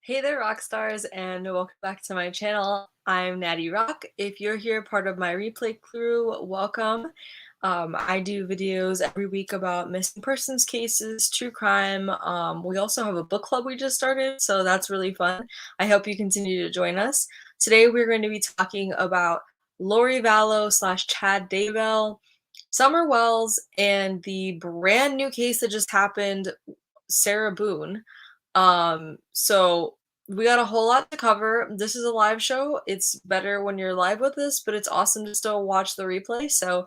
Hey there, rock stars, and welcome back to my channel. I'm Natty Rock. If you're here, part of my replay crew, welcome. I do videos every week about missing persons cases, true crime. We also have a book club we just started, so that's really fun. I hope you continue to join us. Today, we're going to be talking about Lori Vallow slash Chad Dabel, Summer Wells, and the brand new case that just happened, Sarah Boone. So we got a whole lot to cover. This is a live show. It's better when you're live with us, but it's awesome to still watch the replay. So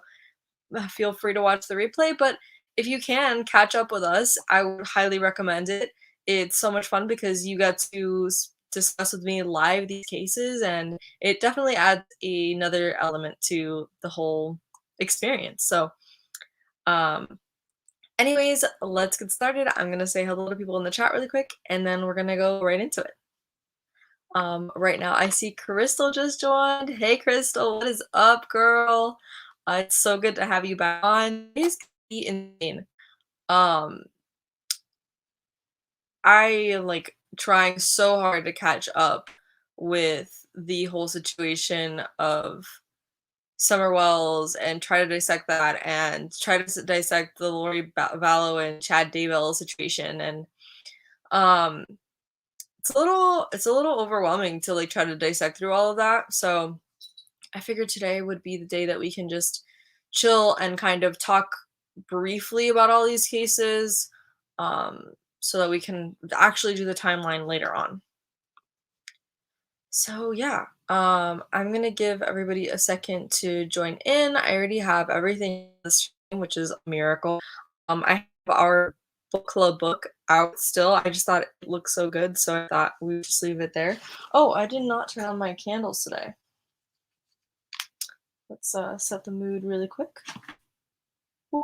feel free to watch the replay. But if you can catch up with us, I would highly recommend it. It's so much fun because you get to discuss with me live these cases, and it definitely adds another element to the whole experience. So, um, anyways, let's get started. I'm gonna say hello to people in the chat really quick, and then we're gonna go right into it. Right now I see Crystal just joined. Hey Crystal, what is up, girl? It's so good to have you back on. It's gonna be insane. Um, I like trying so hard to catch up with the whole situation of Summer Wells and try to dissect that and try to dissect the Lori Vallow and Chad Daybell situation. And um it's a little overwhelming to like try to dissect through all of that. So I figured today would be the day that we can just chill and kind of talk briefly about all these cases, um, so that we can actually do the timeline later on. So yeah, I'm gonna give everybody a second to join in. I already have everything on the stream, which is a miracle. I have our book club book out still. I just thought it looked so good, so I thought we would just leave it there. Oh, I did not turn on my candles today. Let's set the mood really quick. Ooh.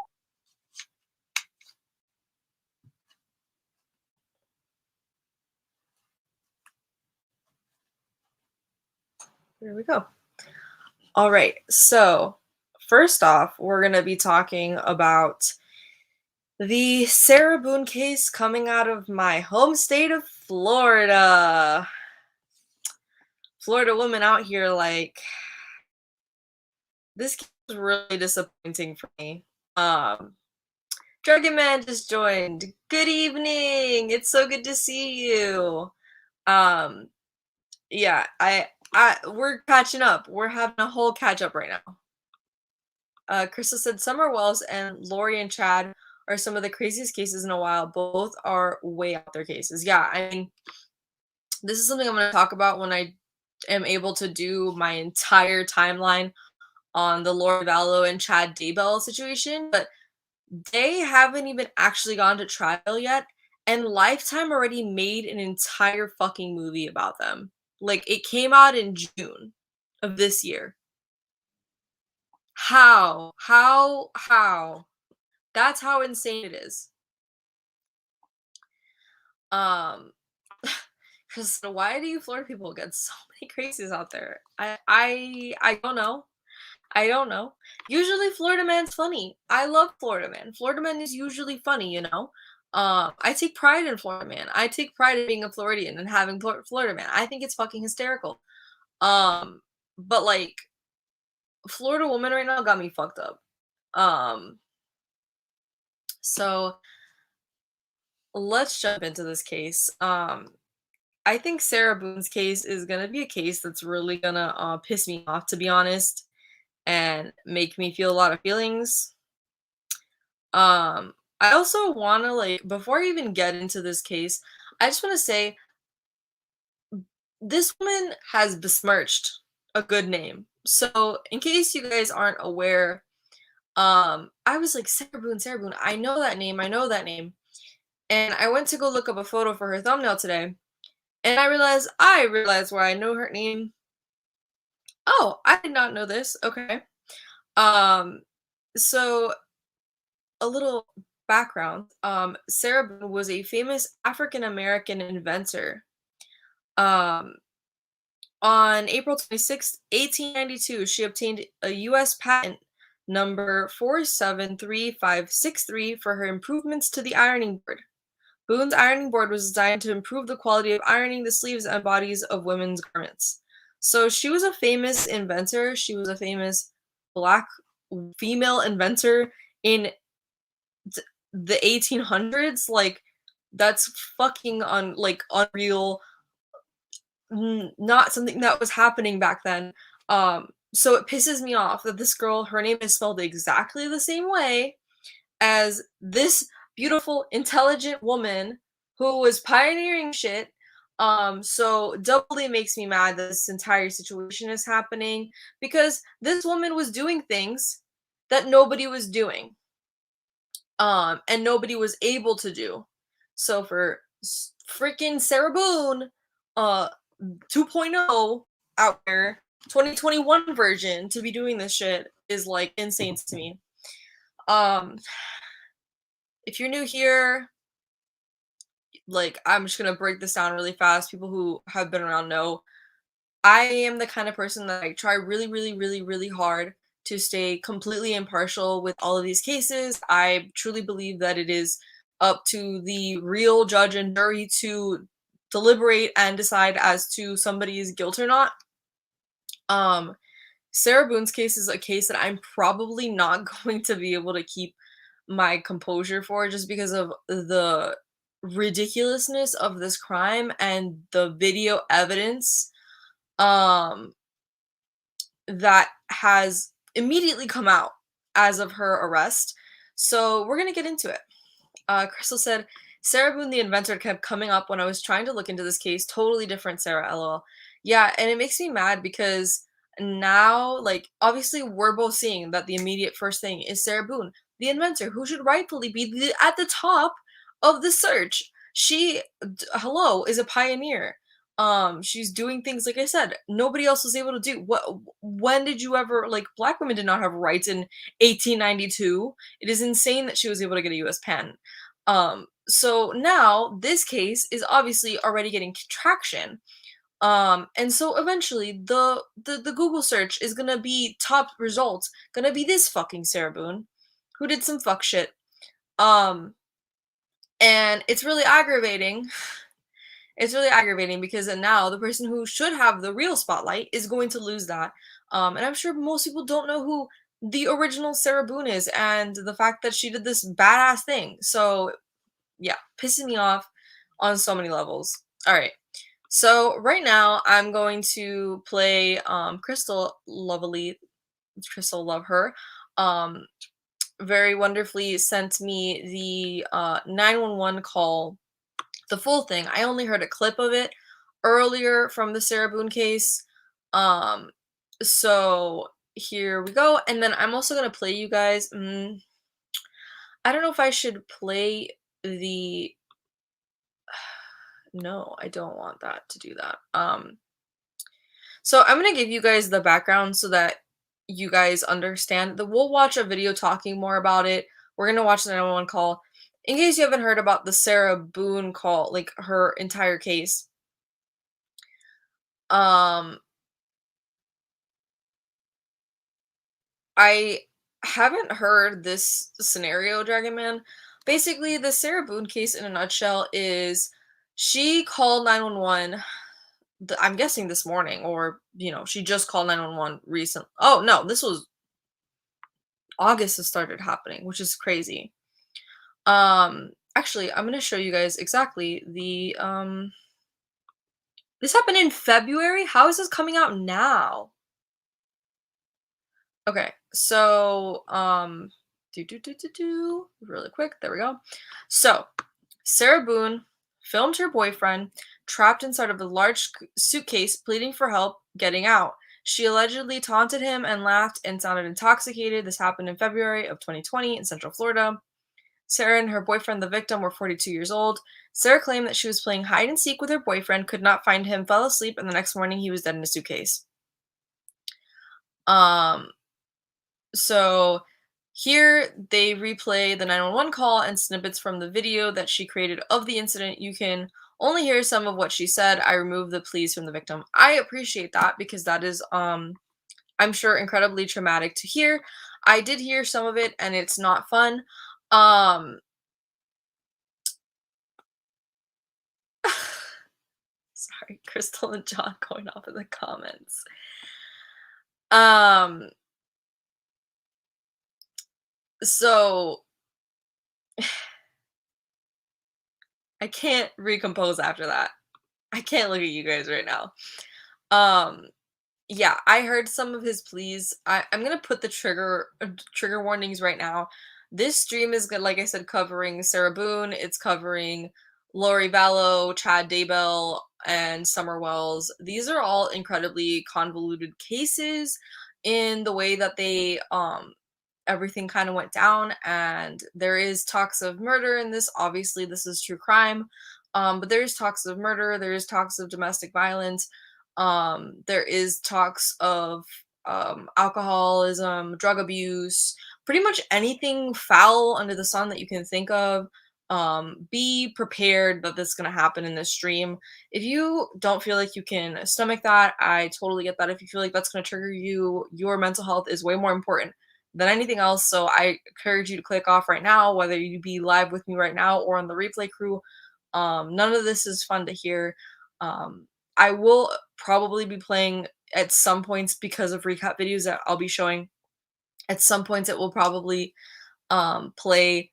There we go. All right, so first off, we're going to be talking about the Sarah Boone case coming out of my home state of Florida. Florida woman out here, like, this case was really disappointing for me. Dragon Man just joined. Good evening. It's so good to see you. Um, yeah, we're catching up. We're having a whole catch up right now. Crystal said Summer Wells and Lori and Chad are some of the craziest cases in a while. Both are way out there cases. Yeah, I mean, this is something I'm going to talk about when I am able to do my entire timeline on the Lori Vallow and Chad Daybell situation, but they haven't even actually gone to trial yet, and Lifetime already made an entire fucking movie about them. Like, it came out in June of this year. How? That's how insane it is. Because why do you Florida people get so many crazies out there? I don't know. I don't know. Usually Florida Man's funny. I love Florida Man. Florida Man is usually funny, you know? I take pride in Florida Man. I take pride in being a Floridian and having Florida Man. I think it's fucking hysterical. But like, Florida woman right now got me fucked up. So let's jump into this case. I think Sarah Boone's case is gonna be a case that's really gonna piss me off, to be honest, and make me feel a lot of feelings. I also wanna like before I even get into this case, I just wanna say this woman has besmirched a good name. So in case you guys aren't aware, I was like Sarah Boone, I know that name, I know that name. And I went to go look up a photo for her thumbnail today. And I realized where I know her name. Oh, I did not know this. Okay. Um, so a little background. Sarah Boone was a famous African American inventor. Um, on April 26th, 1892, she obtained a U.S. patent number 473563 for her improvements to the ironing board. Boone's ironing board was designed to improve the quality of ironing the sleeves and bodies of women's garments. So she was a famous inventor. She was a famous black female inventor in the 1800s. Like, that's fucking unreal. Not something that was happening back then. So it pisses me off that this girl, her name is spelled exactly the same way as this beautiful, intelligent woman who was pioneering shit. So doubly makes me mad that this entire situation is happening because this woman was doing things that nobody was doing. And nobody was able to do. So for freaking Sarah Boone, uh, 2.0 out there, 2021 version to be doing this shit is like insane to me. Um, if you're new here, like I'm just gonna break this down really fast. People who have been around know I am the kind of person that I try really, really, really, really hard to stay completely impartial with all of these cases. I truly believe that it is up to the real judge and jury to deliberate and decide as to somebody's guilt or not. Um, Sarah Boone's case is a case that I'm probably not going to be able to keep my composure for just because of the ridiculousness of this crime and the video evidence um that has immediately come out as of her arrest. So we're gonna get into it. Crystal said, Sarah Boone, the inventor, kept coming up when I was trying to look into this case. Totally different, Sarah, lol. Yeah, and it makes me mad because now, like, obviously, we're both seeing that the immediate first thing is Sarah Boone, the inventor, who should rightfully be at the top of the search. She, hello, is a pioneer. She's doing things like I said, nobody else was able to do. When did you ever, like, black women did not have rights in 1892? It is insane that she was able to get a US patent. So now this case is obviously already getting traction. And so eventually the Google search is gonna be top results, gonna be this fucking Sarah Boone, who did some fuck shit. Um, and it's really aggravating. It's really aggravating because now the person who should have the real spotlight is going to lose that. And I'm sure most people don't know who the original Sarah Boone is and the fact that she did this badass thing. So yeah, pissing me off on so many levels. All right. So right now I'm going to play Crystal Lovely. Crystal Love Her. Um very wonderfully sent me the 911 call, the full thing. I only heard a clip of it earlier from the Sarah Boone case. Um so here we go. And then I'm also going to play you guys I don't know if I should play the no, I don't want that to do that. So I'm gonna give you guys the background so that you guys understand. We'll watch a video talking more about it. We're gonna watch the 911 call. In case you haven't heard about the Sarah Boone call, like her entire case. Um, I haven't heard this scenario, Dragon Man. Basically, the Sarah Boone case in a nutshell is she called 911. I'm guessing this morning, or she just called 911 recent. Oh no, this was August. It started happening, which is crazy. Actually, I'm gonna show you guys exactly the. This happened in February. How is this coming out now? Okay, so really quick. There we go. So Sarah Boone filmed her boyfriend trapped inside of a large suitcase, pleading for help getting out. She allegedly taunted him and laughed and sounded intoxicated. This happened in February of 2020 in Central Florida. Sarah and her boyfriend, the victim, were 42 years old. Sarah claimed that she was playing hide and seek with her boyfriend, could not find him, fell asleep, and the next morning he was dead in a suitcase. So here they replay the 911 call and snippets from the video that she created of the incident. You can only hear some of what she said. I removed the pleas from the victim. I appreciate that because that is, I'm sure, incredibly traumatic to hear. I did hear some of it and it's not fun. Sorry, Crystal and John going off in the comments. Um, so I can't recompose after that. I can't look at you guys right now. Um, yeah, I heard some of his pleas. I'm gonna put the trigger warnings right now. This stream is good, like I said, covering Sarah Boone. It's covering Lori Vallow, Chad Dabel, and Summer Wells. These are all incredibly convoluted cases in the way that they everything kind of went down, and there is talks of murder in this. Obviously, this is true crime. But there's talks of murder, there is talks of domestic violence, there is talks of alcoholism, drug abuse, pretty much anything foul under the sun that you can think of. Be prepared that this is going to happen in this stream. If you don't feel like you can stomach that, I totally get that. If you feel like that's going to trigger you, your mental health is way more important than anything else. So I encourage you to click off right now, whether you be live with me right now or on the replay crew. None of this is fun to hear. I will probably be playing at some points because of recap videos that I'll be showing. At some points, it will probably play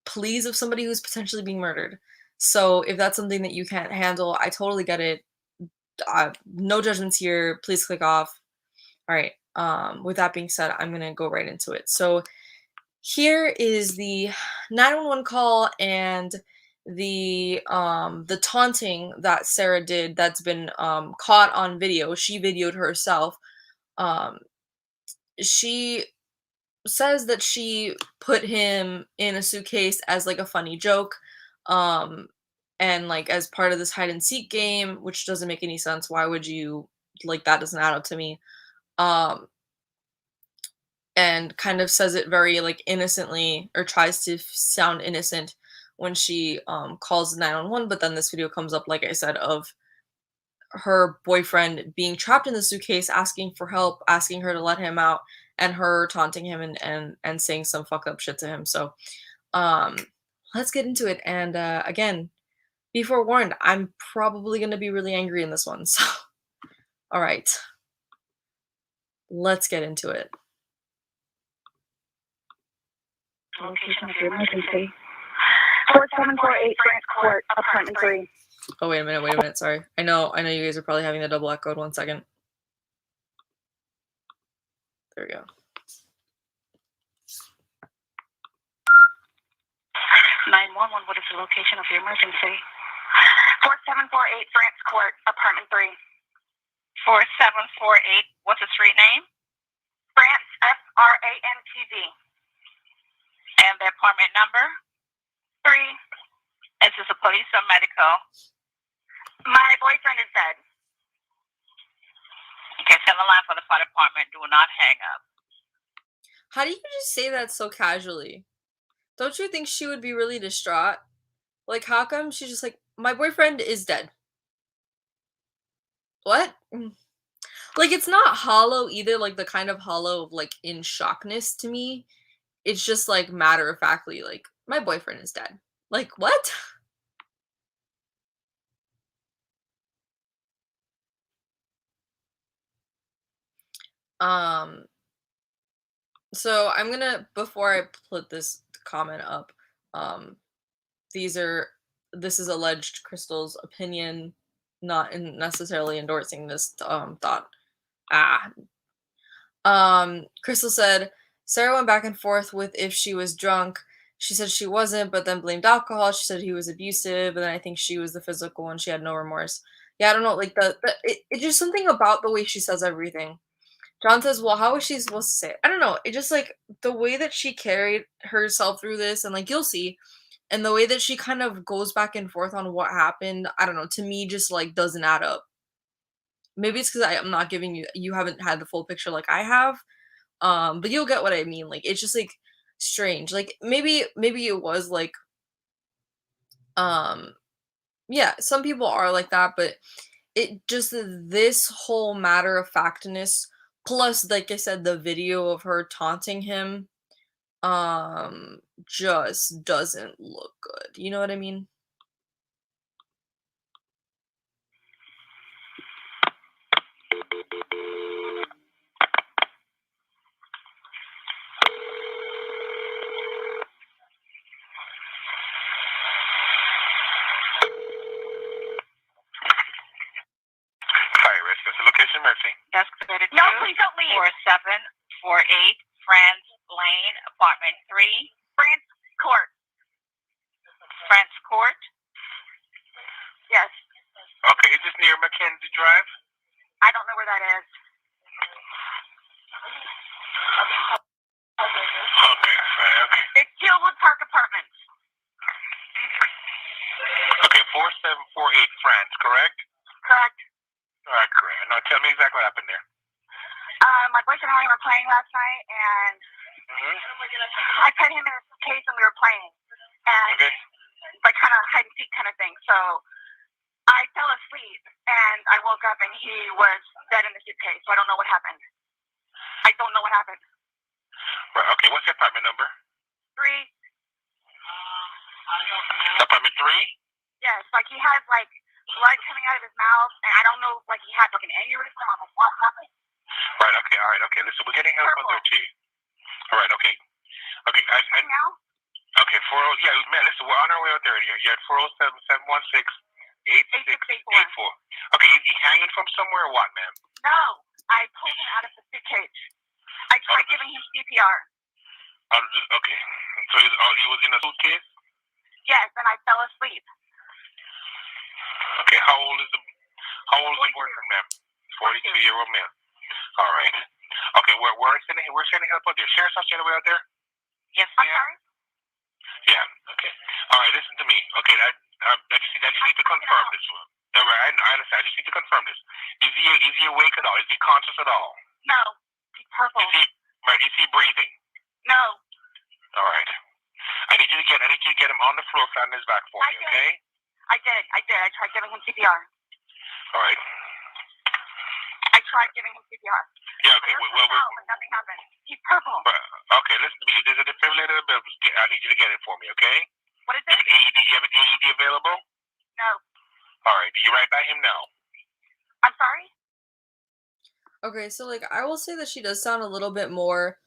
pleas of somebody who's potentially being murdered. So if that's something that you can't handle, I totally get it. No judgments here. Please click off. All right. With that being said, I'm gonna go right into it. So here is the 911 call and the taunting that Sarah did that's been caught on video. She videoed herself. Um, she says that she put him in a suitcase as like a funny joke. Um, and like as part of this hide and seek game, which doesn't make any sense. Why would you like that doesn't add up to me. Um, and kind of says it very like innocently or tries to sound innocent when she calls 911, but then this video comes up, like I said, of her boyfriend being trapped in the suitcase, asking for help, asking her to let him out, and her taunting him and saying some fucked up shit to him. So um let's get into it. And again, be forewarned, I'm probably going to be really angry in this one. So all right, let's get into it. Location of your emergency. 4748 France Court, apartment 3. Oh, wait a minute, sorry. I know you guys are probably having the double echoed. 1 second. There we go. 911, what is the location of your emergency? 4748 France Court, apartment 3. 4748, what's the street name? France, FRANTD. And the apartment number? 3. Is this a police or medical? My boyfriend is dead. Okay, send the line for the fire department. Do not hang up. How do you just say that so casually? Don't you think she would be really distraught? Like, how come she's just like, my boyfriend is dead? What? Like, it's not hollow either, like the kind of hollow of like in shockness to me. It's just like matter of factly, like, my boyfriend is dead. Like, what? So I'm gonna, before I put this comment up, this is alleged Crystal's opinion, not necessarily endorsing this thought. Crystal said Sarah went back and forth with if she was drunk. She said she wasn't, but then blamed alcohol. She said he was abusive, but then I think she was the physical one. She had no remorse. Yeah, I don't know, like it's just something about the way she says everything. John says, well, how was she supposed to say it? I don't know. It just like the way that she carried herself through this, and like you'll see, and the way that she kind of goes back and forth on what happened, I don't know, to me just like doesn't add up. Maybe it's because I'm not giving you haven't had the full picture like I have. But you'll get what I mean. Like it's just like strange. Like maybe it was like yeah, some people are like that, but it just this whole matter of factness plus like I said the video of her taunting him just doesn't look good. You know what I mean? Mrs. Murphy. Excavator 2. No, please don't leave. 4748 France Lane, apartment 3. France Court. France Court. Yes. Okay, is this near Mackenzie Drive? I don't know where that is. Okay, fine, okay. It's Gilwood Park Apartments. Okay, 4748 France, correct? Correct. All right, correct. Now tell me exactly what happened there. My boyfriend and I were playing last night, and I put him in a suitcase and we were playing. And Okay. like kind of hide and seek kind of thing. So I fell asleep and I woke up and he was dead in the suitcase. So I don't know what happened. I don't know what happened. Right, okay, what's your apartment number? 3. Apartment 3? Yes, like he had like blood coming out of his mouth, and I don't know, like he had like an aneurysm. I'm like, what happened? Right, okay, all right, okay. Listen, we're getting help on there too. All right, okay. Okay, Now? okay, yeah, man, listen, we're on our way out there. You're at 407-716-8684. Okay, is he hanging from somewhere or what, ma'am? No, I pulled him out of the suitcase. I tried giving him CPR. Okay, so he was in a suitcase? Yes, and I fell asleep. Okay, how old is the boyfriend, ma'am? 42-year-old male. All right. Okay, we're sending help out there. Sheriff's officer way out there? Yes, I'm ma'am. sorry? Yeah, okay. All right, listen to me. Okay, I just need to confirm this one. All right, I understand. I just need to confirm this. Is he awake at all? Is he conscious at all? No, he's purple. Is he breathing? No. All right. I need you to get him on the floor, flat on his back for me, okay? I did. I tried giving him CPR. All right. I tried giving him CPR. Yeah, okay. But nothing happened. He's purple. Okay, listen to me. There's a defibrillator available. I need you to get it for me, okay? What is it? You have an AED available? No. All right. Do you right by him now? I'm sorry? Okay, so like I will say that she does sound a little bit more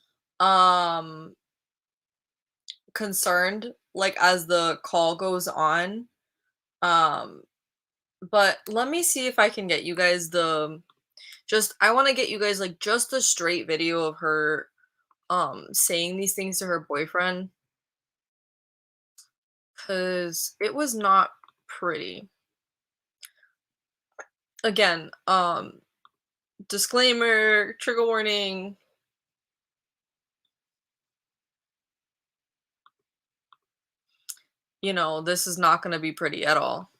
concerned like as the call goes on. But let me see if I can get you guys I want to get you guys like just the straight video of her saying these things to her boyfriend, cuz it was not pretty. Again, disclaimer, trigger warning. You know, this is not going to be pretty at all.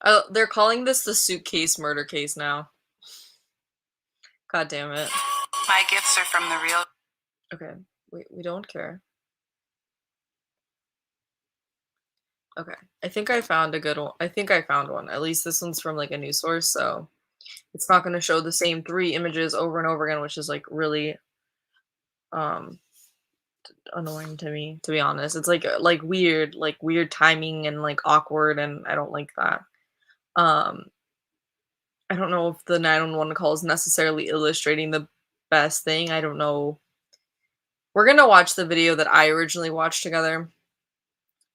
Oh, they're calling this the Suitcase murder case now. God damn it. My gifts are from the real. Okay, we don't care. Okay, I think I found a good one. I think I found one. At least this one's from like a news source, so it's not going to show the same 3 images over and over again, which is like really annoying to me, to be honest. It's like weird timing and like awkward, and I don't like that. I don't know if the 911 call is necessarily illustrating the best thing. I don't know. We're gonna watch the video that I originally watched together,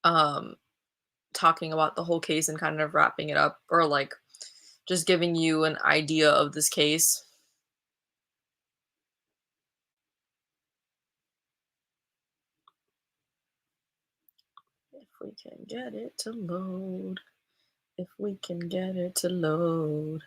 talking about the whole case and kind of wrapping it up, or like just giving you an idea of this case. If we can get it to load. If we can get it to load.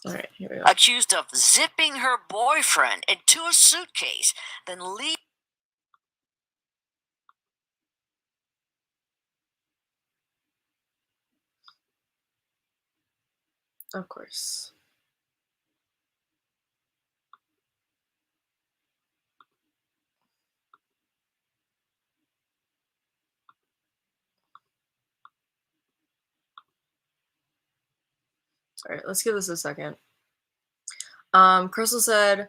All right, here we go. Accused of zipping her boyfriend into a suitcase, then leave. Of course. All right, let's give this a second. Crystal said,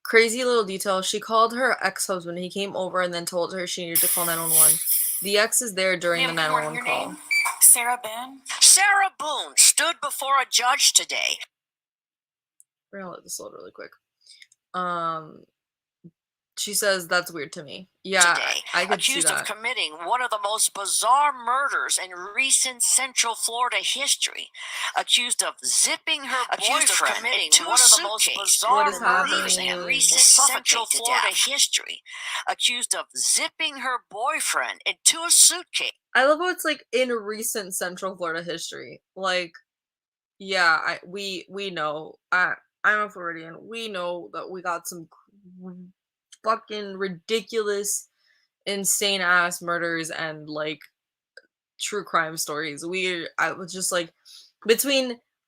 crazy little detail. She called her ex-husband. He came over and then told her she needed to call 911. The ex is there during the 911 call. Name? Sarah Boone. Sarah Boone stood before a judge today. We're gonna let this load really quick. She says that's weird to me. Yeah, Today, I could see accused that. of committing one of the most bizarre murders in recent Central Florida history. Accused of zipping her boyfriend into a suitcase. What is happening? In recent Central Florida history. Accused of zipping her boyfriend into a suitcase. I love how it's like in recent Central Florida history. Like, yeah, we know. I'm a Floridian. We know that we got some fucking ridiculous, insane ass murders and like true crime stories. I was just like,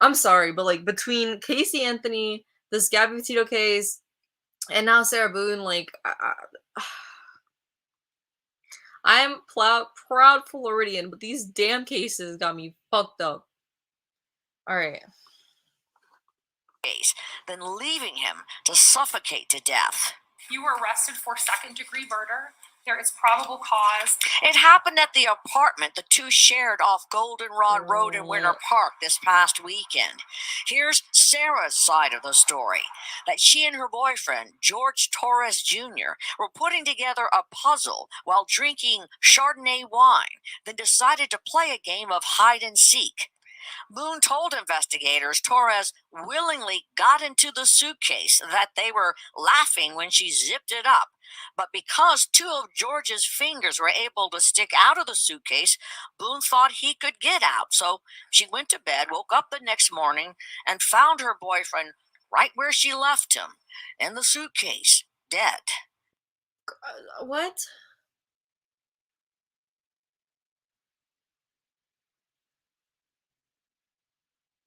I'm sorry, but like between Casey Anthony, this Gabby Petito case, and now Sarah Boone, like I'm proud Floridian, but these damn cases got me fucked up. All right. Then leaving him to suffocate to death. You were arrested for second-degree murder. There is probable cause. It happened at the apartment the two shared off Goldenrod Road in Winter Park this past weekend. Here's Sarah's side of the story, that she and her boyfriend, George Torres Jr., were putting together a puzzle while drinking Chardonnay wine, then decided to play a game of hide and seek. Boone told investigators Torres willingly got into the suitcase, that they were laughing when she zipped it up. But because two of George's fingers were able to stick out of the suitcase, Boone thought he could get out. So she went to bed, woke up the next morning, and found her boyfriend right where she left him, in the suitcase, dead. What?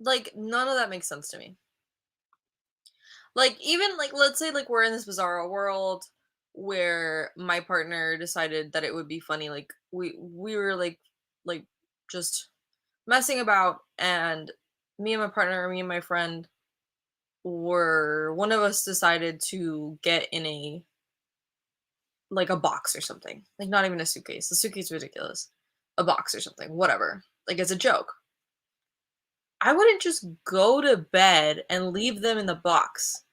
Like, none of that makes sense to me. Like, even, like, let's say, like, we're in this bizarro world where my partner decided that it would be funny, like, we were, like, just messing about, and me and my friend one of us decided to get in a box or something. Like, not even a suitcase. The suitcase is ridiculous. A box or something. Whatever. Like, it's a joke. I wouldn't just go to bed and leave them in the box.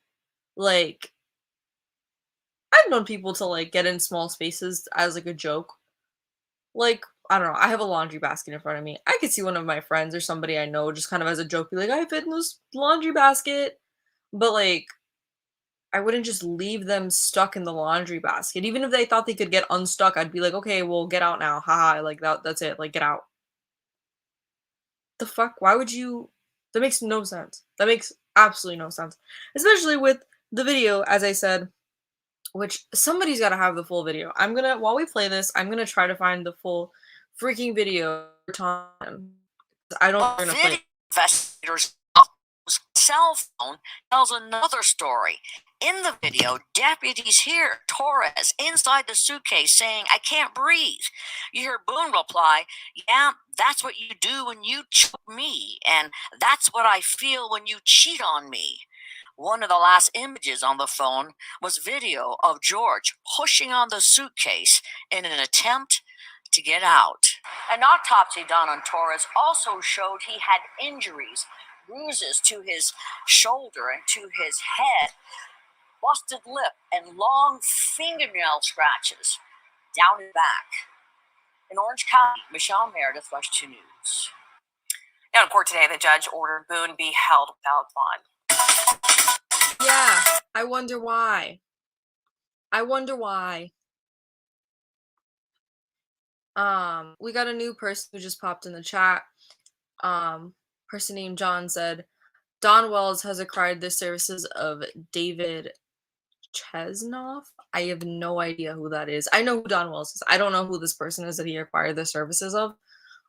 Like, I've known people to, like, get in small spaces as, like, a joke. Like, I don't know, I have a laundry basket in front of me. I could see one of my friends or somebody I know just kind of as a joke be like, I fit in this laundry basket. But, like, I wouldn't just leave them stuck in the laundry basket. Even if they thought they could get unstuck, I'd be like, okay, well, get out now. Haha, like, that's it. Like, get out. The fuck? Why would you? That makes no sense. That makes absolutely no sense. Especially with the video, as I said, which somebody's got to have the full video. While we play this, I'm gonna try to find the full freaking video time. I don't know. Investigators' cell phone tells another story. In the video, deputies hear Torres inside the suitcase saying, I can't breathe. You hear Boone reply, yeah, that's what you do when you choke me, and that's what I feel when you cheat on me. One of the last images on the phone was video of George pushing on the suitcase in an attempt to get out. An autopsy done on Torres also showed he had injuries, bruises to his shoulder and to his head, busted lip, and long fingernail scratches down his back. In Orange County, Michelle Meredith, Rush 2 News. Now in court today, the judge ordered Boone be held without bond. Yeah, I wonder why. We got a new person who just popped in the chat. Person named John said, Don Wells has acquired the services of David Chesnoff. I have no idea who that is. I know who Don Wells is. I don't know who this person is that he acquired the services of.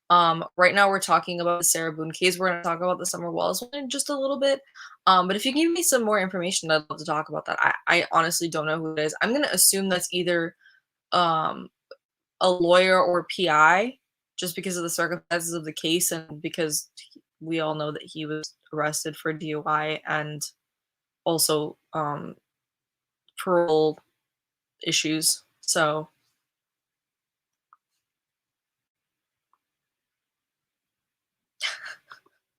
Right now we're talking about the Sarah Boone case. We're going to talk about the Summer Wells one in just a little bit. But if you give me some more information, I'd love to talk about that. I honestly don't know who it is. I'm going to assume that's either a lawyer or PI, just because of the circumstances of the case and because we all know that he was arrested for DUI and also parole issues. So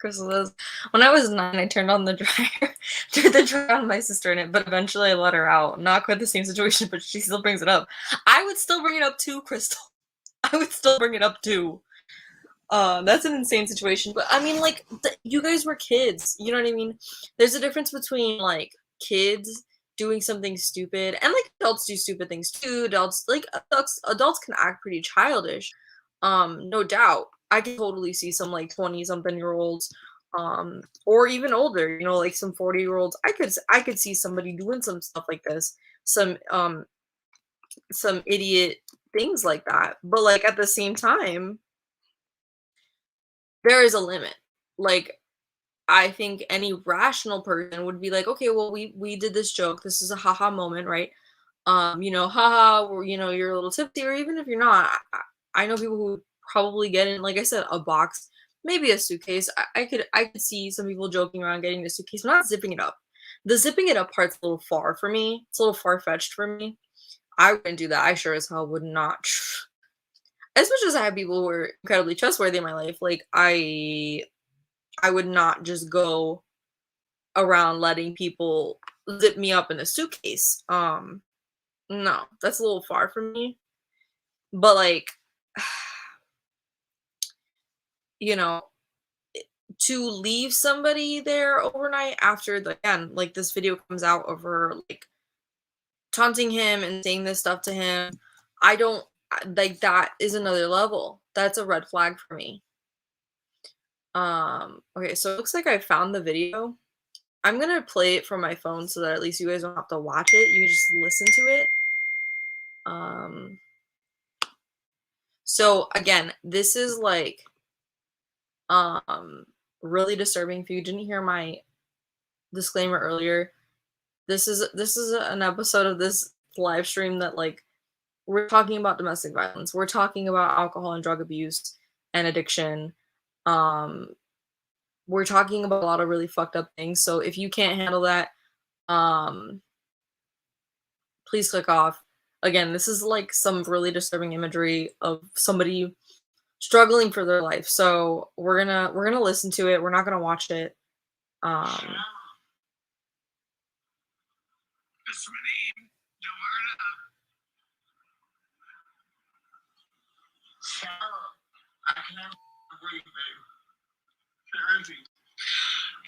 Crystal says, when I was 9, I turned on the dryer, turned the dryer on my sister in it, but eventually I let her out. Not quite the same situation, but she still brings it up. I would still bring it up too, Crystal. I would still bring it up too. That's an insane situation, but I mean, like, you guys were kids, you know what I mean? There's a difference between, like, kids doing something stupid, and, like, adults do stupid things too. Adults can act pretty childish, no doubt. I can totally see some, like, 20-something-year-olds, or even older, you know, like, some 40-year-olds. I could see somebody doing some stuff like this, some idiot things like that, but, like, at the same time, there is a limit. Like, I think any rational person would be like, okay, well, we did this joke. This is a haha moment, right? You know, haha, or you know, you're a little tipsy, or even if you're not, I know people who would probably get in, like I said, a box, maybe a suitcase. I could see some people joking around getting the suitcase, but not zipping it up. The zipping it up part's a little far for me. It's a little far fetched for me. I wouldn't do that. I sure as hell would not. As much as I have people who are incredibly trustworthy in my life, like I would not just go around letting people zip me up in a suitcase. No, that's a little far from me. But like, you know, to leave somebody there overnight after again, like this video comes out of her like taunting him and saying this stuff to him, I don't like that is another level. That's a red flag for me. Okay, so it looks like I found the video. I'm gonna play it from my phone so that at least you guys don't have to watch it. You can just listen to it. So again, this is like really disturbing. If you didn't hear my disclaimer earlier, this is an episode of this live stream that like we're talking about domestic violence. We're talking about alcohol and drug abuse and addiction. We're talking about a lot of really fucked up things. So if you can't handle that, please click off. Again, this is like some really disturbing imagery of somebody struggling for their life. So we're gonna listen to it. We're not gonna watch it. That's my name. Don't wear it up. Sarah, I can't breathe, babe. Seriously.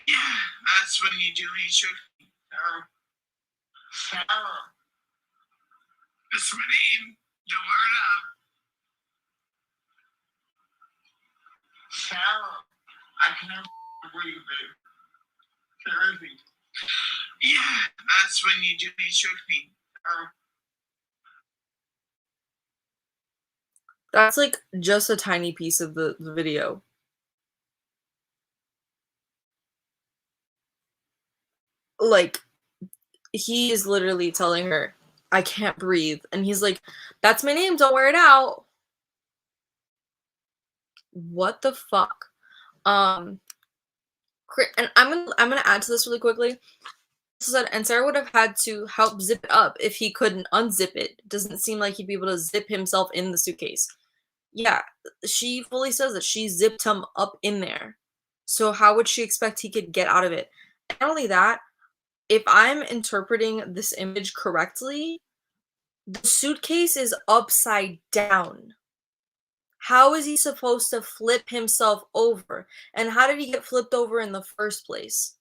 Yeah, that's when you do me, shoot me. Sarah. Sarah. That's my name. Don't wear it up. Sarah, I can't breathe, babe. Seriously. Yeah, that's when you do me, shoot me. Sarah. That's like just a tiny piece of the video. Like he is literally telling her, I can't breathe. And he's like, that's my name, don't wear it out. What the fuck? And I'm gonna add to this really quickly. And Sarah would have had to help zip it up if he couldn't unzip it. Doesn't seem like he'd be able to zip himself in the suitcase. Yeah, she fully says that she zipped him up in there. So how would she expect he could get out of it? And not only that, if I'm interpreting this image correctly, the suitcase is upside down. How is he supposed to flip himself over? And how did he get flipped over in the first place?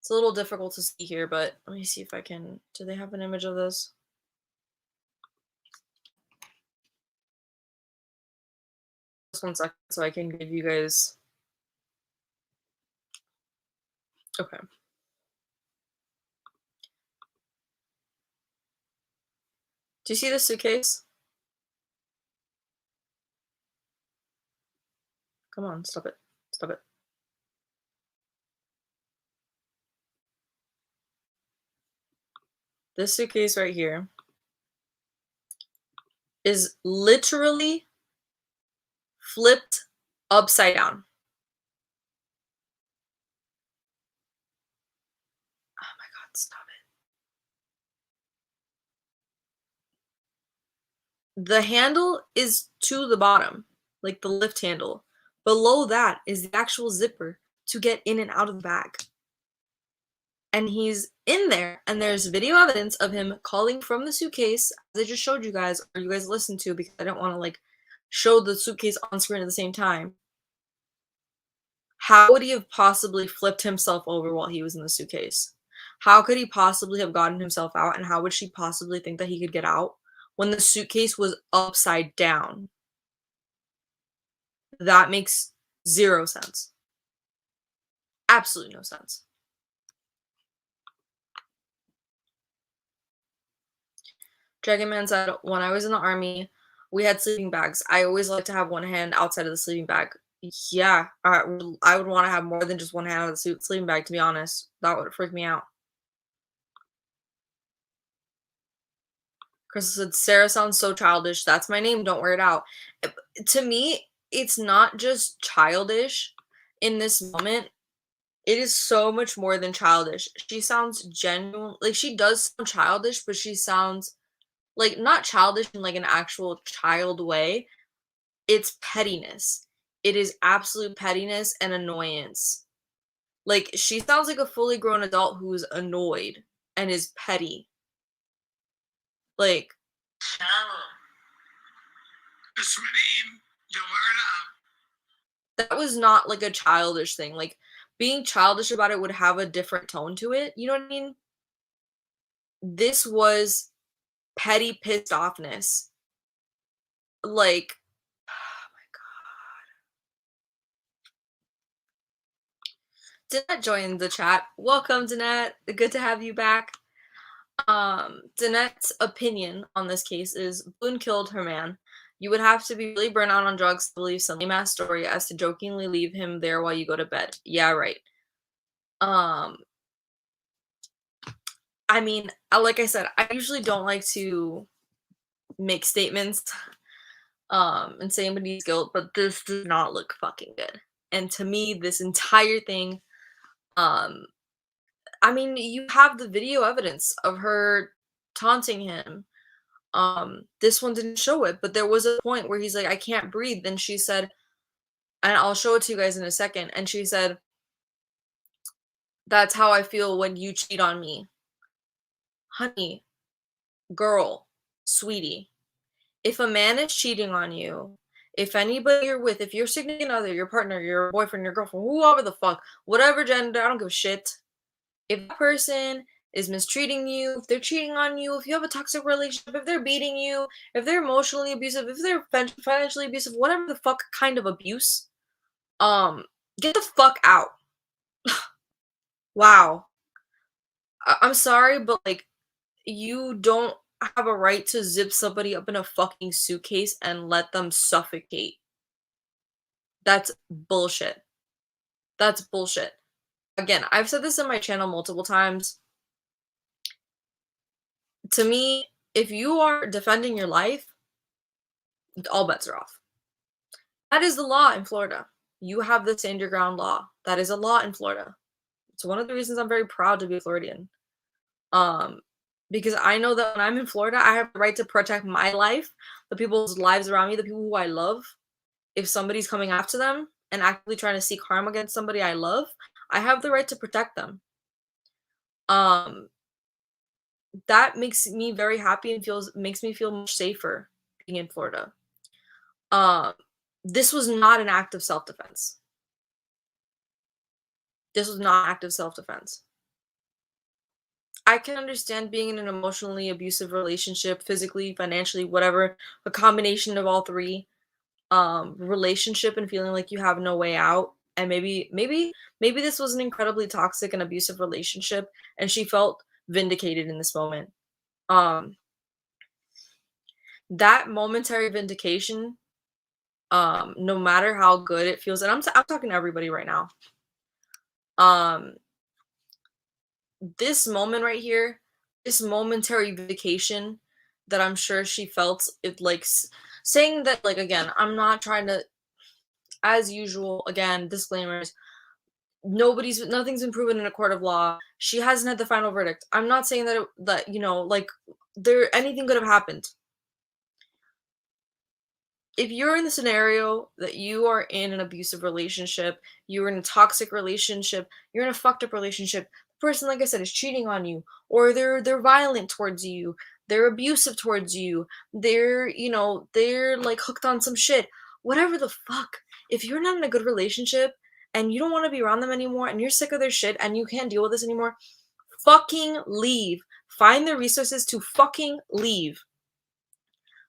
It's a little difficult to see here, but let me see if I can. Do they have an image of this? Just 1 second so I can give you guys. Okay. Do you see the suitcase? Come on, stop it. Stop it. This suitcase right here is literally flipped upside down. Oh my god, stop it. The handle is to the bottom, like the lift handle. Below that is the actual zipper to get in and out of the bag. And he's in there, and there's video evidence of him calling from the suitcase, as I just showed you guys, or you guys listened to, because I don't want to like show the suitcase on screen at the same time. How would he have possibly flipped himself over while he was in the suitcase? How could he possibly have gotten himself out, and how would she possibly think that he could get out when the suitcase was upside down? That makes zero sense. Absolutely no sense. Dragon Man said, when I was in the army, we had sleeping bags. I always like to have one hand outside of the sleeping bag. Yeah, I would want to have more than just one hand out of the sleeping bag, to be honest. That would freak me out. Chris said, Sarah sounds so childish. That's my name. Don't wear it out. To me, it's not just childish in this moment. It is so much more than childish. She sounds genuine. Like, she does sound childish, but she sounds like not childish in like an actual child way. It's pettiness. It is absolute pettiness and annoyance. Like, she sounds like a fully grown adult who's annoyed and is petty. Like, Sarah, that's my name. Don't wear it out. that was not like a childish thing. Like, being childish about it would have a different tone to it. You know what I mean? This was petty pissed offness. Like, oh my god. Danette joined the chat. Welcome, Danette. Good to have you back. Danette's opinion on this case is Boone killed her man. You would have to be really burnt out on drugs to believe some lame-ass story as to jokingly leave him there while you go to bed. Yeah, right. I mean, like I said, I usually don't like to make statements and say anybody's guilt, but this does not look fucking good. And to me, this entire thing, I mean, you have the video evidence of her taunting him. This one didn't show it, but there was a point where he's like, I can't breathe. And she said, and I'll show it to you guys in a second. And she said, that's how I feel when you cheat on me. Honey, girl, sweetie, if a man is cheating on you, if anybody you're with, if your significant other, your partner, your boyfriend, your girlfriend, whoever the fuck, whatever gender, I don't give a shit. If that person is mistreating you, if they're cheating on you, if you have a toxic relationship, if they're beating you, if they're emotionally abusive, if they're financially abusive, whatever the fuck kind of abuse, get the fuck out. Wow. I'm sorry, but like, you don't have a right to zip somebody up in a fucking suitcase and let them suffocate. That's bullshit. That's bullshit. Again, I've said this in my channel multiple times. To me, if you are defending your life, all bets are off. That is the law in Florida. You have the stand your ground law. That is a law in Florida. It's one of the reasons I'm very proud to be Floridian. Because I know that when I'm in Florida, I have the right to protect my life, the people's lives around me, the people who I love. If somebody's coming after them and actively trying to seek harm against somebody I love, I have the right to protect them. That makes me very happy and makes me feel much safer being in Florida. This was not an act of self-defense. This was not an act of self-defense. I can understand being in an emotionally abusive relationship, physically, financially, whatever, a combination of all three, relationship and feeling like you have no way out. And maybe this was an incredibly toxic and abusive relationship, and she felt vindicated in this moment. That momentary vindication, no matter how good it feels, and I'm talking to everybody right now. This moment right here, this momentary vindication that I'm sure she felt, it like saying that, like, again, I'm not trying to, as usual, again, disclaimers, nothing's been proven in a court of law. She hasn't had the final verdict. I'm not saying that you know, like, anything could have happened. If you're in the scenario that you are in an abusive relationship, you're in a toxic relationship, you're in a fucked up relationship, the person, like I said, is cheating on you, or they're violent towards you, they're abusive towards you, they're like hooked on some shit, whatever the fuck. If you're not in a good relationship and you don't want to be around them anymore and you're sick of their shit and you can't deal with this anymore, fucking leave. Find the resources to fucking leave.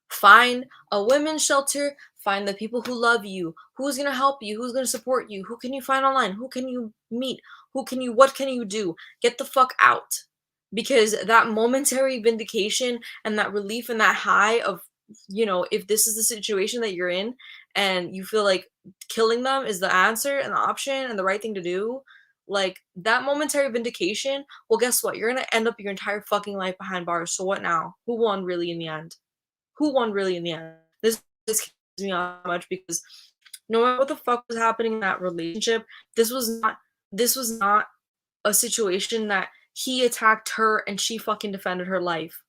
Find a women's shelter, find the people who love you, who's going to help you, who's going to support you, who can you find online, who can you meet, what can you do? Get the fuck out. Because that momentary vindication and that relief and that high of, if this is the situation that you're in and you feel like killing them is the answer and the option and the right thing to do, like, that momentary vindication, well, guess what? You're going to end up your entire fucking life behind bars. So what now? Who won really in the end? Who won really in the end? This pisses me off much because no matter what the fuck was happening in that relationship, this was not a situation that he attacked her and she fucking defended her life.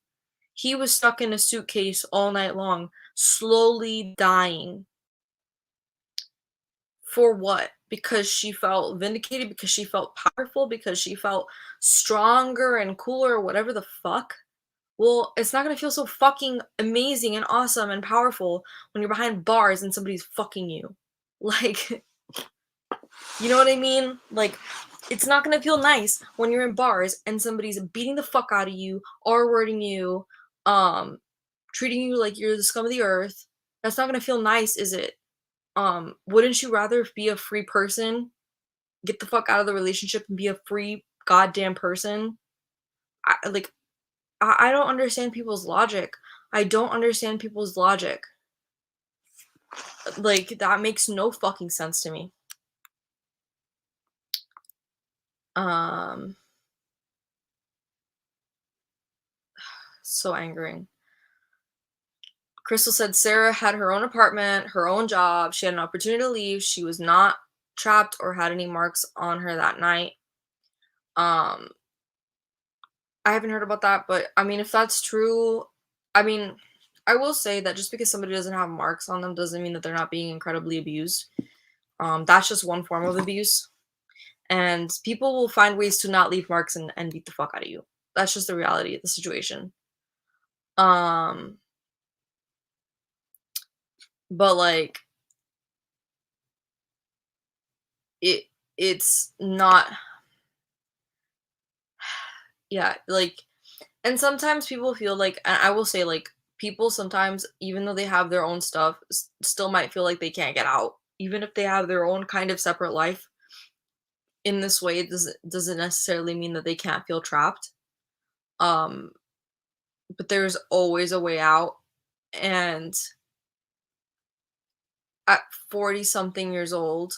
He was stuck in a suitcase all night long, slowly dying. For what? Because she felt vindicated, because she felt powerful, because she felt stronger and cooler, whatever the fuck. Well, it's not gonna feel so fucking amazing and awesome and powerful when you're behind bars and somebody's fucking you. Like, you know what I mean? Like, it's not gonna feel nice when you're in bars and somebody's beating the fuck out of you, R-wording you, treating you like you're the scum of the earth. That's not gonna feel nice, is it? Wouldn't you rather be a free person? Get the fuck out of the relationship and be a free goddamn person? I don't understand people's logic. I don't understand people's logic. Like, that makes no fucking sense to me. So angering. Crystal said Sarah had her own apartment, her own job. She had an opportunity to leave. She was not trapped or had any marks on her that night. I haven't heard about that, but I mean, if that's true, I mean, I will say that just because somebody doesn't have marks on them doesn't mean that they're not being incredibly abused. That's just one form of abuse. And people will find ways to not leave marks and beat the fuck out of you. That's just the reality of the situation. But like, it's not, yeah, like, and sometimes people feel like, and I will say, like, people sometimes, even though they have their own stuff, still might feel like they can't get out, even if they have their own kind of separate life. In this way, it doesn't necessarily mean that they can't feel trapped. But there's always a way out, and at 40 something years old,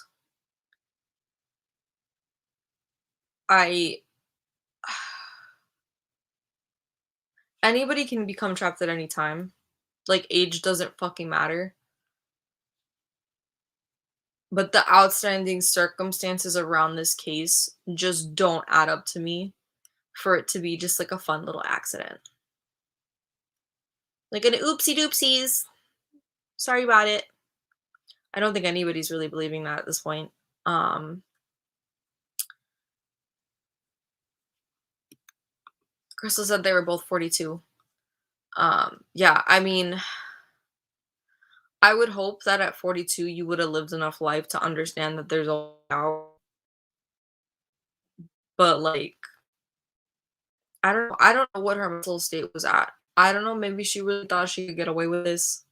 anybody can become trapped at any time. Like, age doesn't fucking matter. But the outstanding circumstances around this case just don't add up to me for it to be just like a fun little accident. Like an oopsie doopsies. Sorry about it. I don't think anybody's really believing that at this point. Crystal said they were both 42. Yeah, I mean, I would hope that at 42 you would have lived enough life to understand that there's a way out. But like, I don't know what her mental state was at. I don't know, maybe she really thought she could get away with this.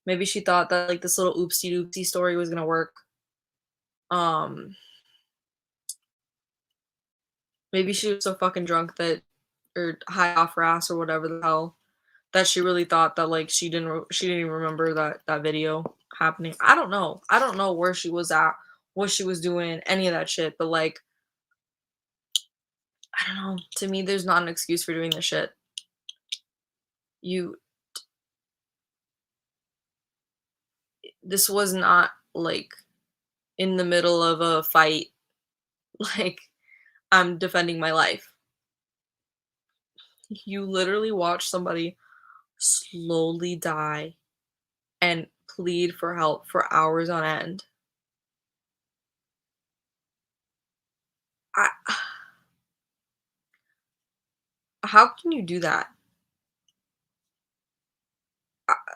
Maybe she thought that like this little oopsie doopsie story was gonna work. Maybe she was so fucking drunk that, or high off her ass or whatever the hell, that she really thought that like she didn't even remember that video happening. I don't know where she was at, what she was doing, any of that shit. But like, I don't know. To me, there's not an excuse for doing this shit. This was not like in the middle of a fight. Like, I'm defending my life. You literally watch somebody slowly die and plead for help for hours on end. I, how can you do that?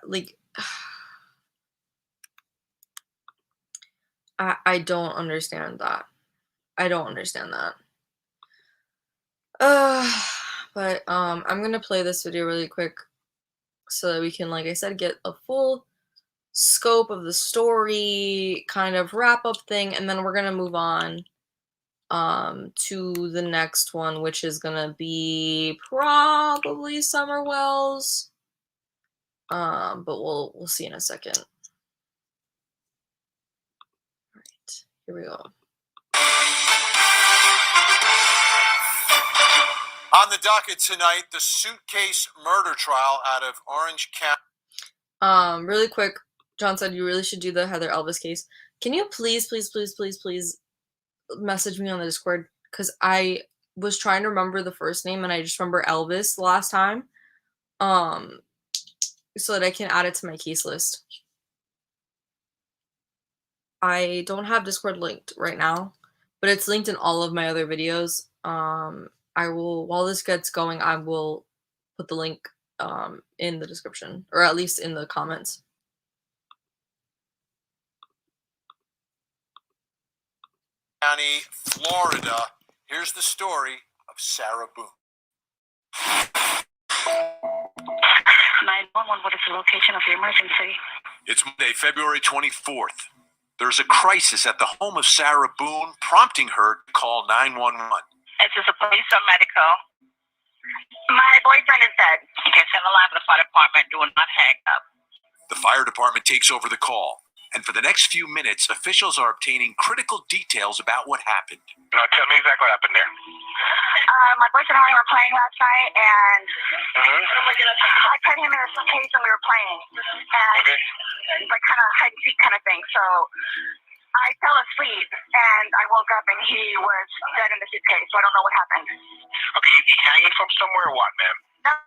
Like, I don't understand that. I don't understand that. But I'm gonna play this video really quick so that we can, like I said, get a full scope of the story, kind of wrap up thing, and then we're gonna move on to the next one, which is gonna be probably Summer Wells. But we'll see in a second. All right, here we go. On the docket tonight, the Suitcase murder trial out of Orange County. Really quick, John said you really should do the Heather Elvis case. Can you please message me on the Discord? Because I was trying to remember the first name and I just remember Elvis last time. So that I can add it to my case list. I don't have Discord linked right now, but it's linked in all of my other videos. I will, while this gets going, I will put the link in the description, or at least in the comments. County, Florida. Here's the story of Sarah Boone. 911, what is the location of the emergency? It's Monday, February 24th. There's a crisis at the home of Sarah Boone, prompting her to call 911. Is this a police or medical? My boyfriend is dead. Okay, send a line to the fire department. Do not hang up. The fire department takes over the call, and for the next few minutes, officials are obtaining critical details about what happened. Now tell me exactly what happened there. My boyfriend and I were playing last night, and Mm-hmm. I put him in a suitcase and we were playing. And Okay. like kind of hide and seek kind of thing. So I fell asleep and I woke up and he was dead in the suitcase. So I don't know what happened. Okay, is he hanging from somewhere or what, ma'am? No,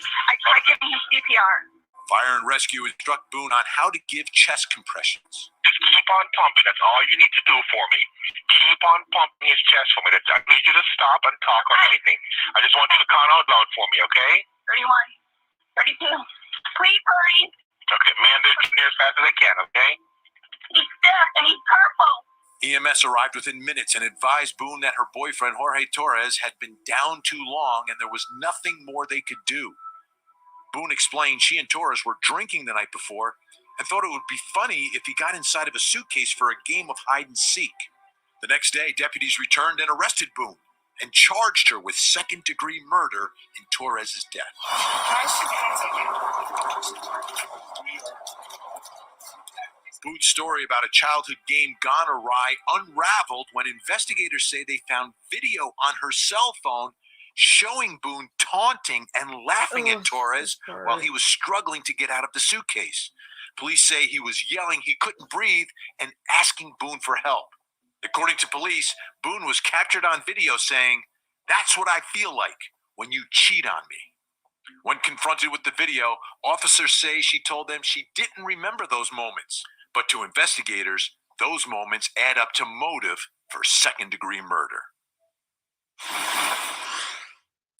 I tried giving him CPR. Fire and rescue instruct Boone on how to give chest compressions. Just keep on pumping. That's all you need to do for me. Keep on pumping his chest for me. I need you to stop and talk or anything. I just want you to count out loud for me, okay? 31, 32. Please hurry. Okay, man, they're getting as fast as they can, okay? He's deaf and he's purple. EMS arrived within minutes and advised Boone that her boyfriend, Jorge Torres, had been down too long and there was nothing more they could do. Boone explained she and Torres were drinking the night before and thought it would be funny if he got inside of a suitcase for a game of hide and seek. The next day, deputies returned and arrested Boone and charged her with second-degree murder in Torres' death. Boone's story about a childhood game gone awry unraveled when investigators say they found video on her cell phone showing Boone taunting and laughing at Torres while he was struggling to get out of the suitcase. Police say he was yelling he couldn't breathe and asking Boone for help. According to police, Boone was captured on video saying, "That's what I feel like when you cheat on me." When confronted with the video, officers say she told them she didn't remember those moments. But to investigators, those moments add up to motive for second-degree murder.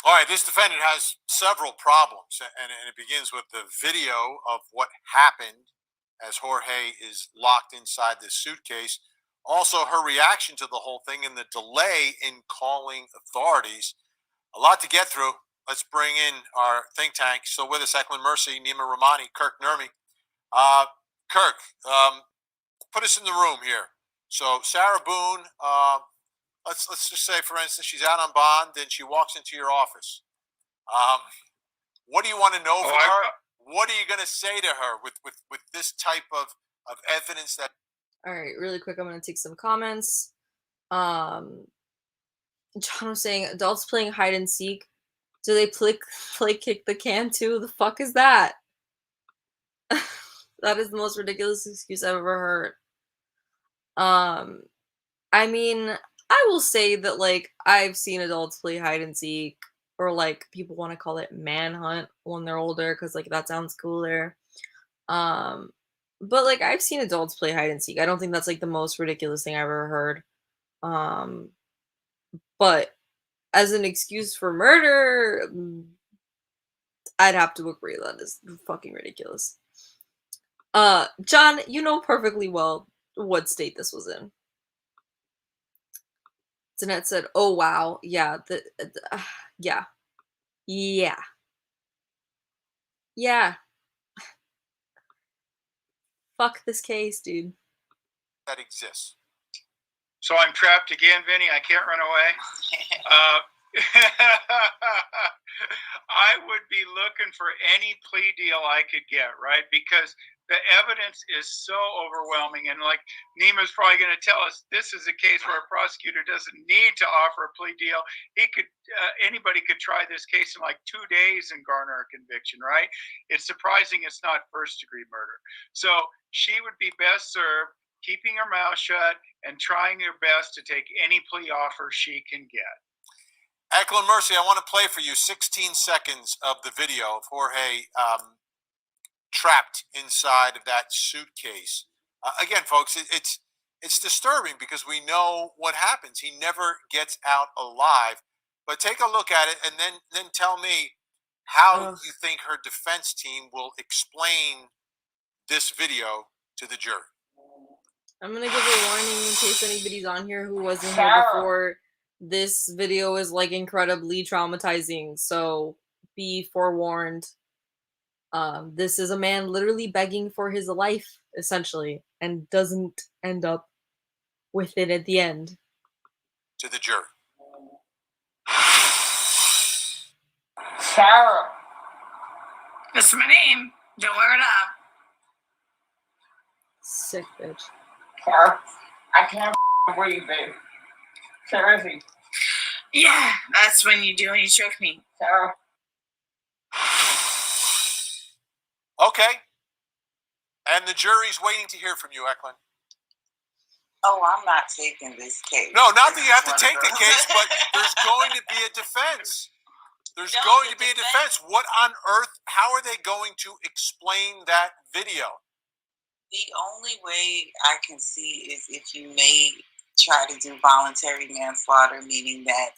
All right, this defendant has several problems, and it begins with the video of what happened as Jorge is locked inside this suitcase. Also, her reaction to the whole thing and the delay in calling authorities. A lot to get through. Let's bring in our think tank. So with us, Eklund Mercy, Nima Rahmani, Kirk Nurmi. Kirk, put us in the room here. So Sarah Boone, let's just say, for instance, she's out on bond and she walks into your office. What do you want to know from her? What are you going to say to her with this type of evidence that? All right, really quick, I'm going to take some comments. John was saying, adults playing hide and seek. Do they play kick the can too? The fuck is that? That is the most ridiculous excuse I've ever heard. I mean, I will say that, like, I've seen adults play hide and seek, or, like, people want to call it manhunt when they're older, because, like, that sounds cooler. Um, but, like, I've seen adults play hide and seek. I don't think that's, like, the most ridiculous thing I've ever heard. Um, but as an excuse for murder, I'd have to agree that is fucking ridiculous. John, you know perfectly well what state this was in. Danette said, "Oh wow, yeah, yeah, yeah, yeah. Fuck this case, dude." That exists. So I'm trapped again, Vinny. I can't run away. I would be looking for any plea deal I could get, right? Because the evidence is so overwhelming. And like Nima's probably going to tell us, this is a case where a prosecutor doesn't need to offer a plea deal. He could, anybody could try this case in like 2 days and garner a conviction, right? It's surprising it's not first-degree murder. So she would be best served keeping her mouth shut and trying her best to take any plea offer she can get. Eklund Mercy, I want to play for you 16 seconds of the video of Jorge trapped inside of that suitcase. Again, folks, it's disturbing because we know what happens. He never gets out alive. But take a look at it and then tell me how you think her defense team will explain this video to the jury. I'm gonna give a warning in case anybody's on here who wasn't here before. This video is like incredibly traumatizing, so be forewarned. This is a man literally begging for his life, essentially, and doesn't end up with it at the end. To the jury. Sarah. That's my name. Don't wear it up. Sick bitch. Sarah, I can't breathe, babe. Seriously. Yeah, that's when you do when you choke me. Sarah. Okay. And the jury's waiting to hear from you, Eklund. Oh, I'm not taking this case. No, not that you have to take the case, but there's going to be a defense. There's going to be a defense. What on earth, how are they going to explain that video? The only way I can see is if you may try to do voluntary manslaughter, meaning that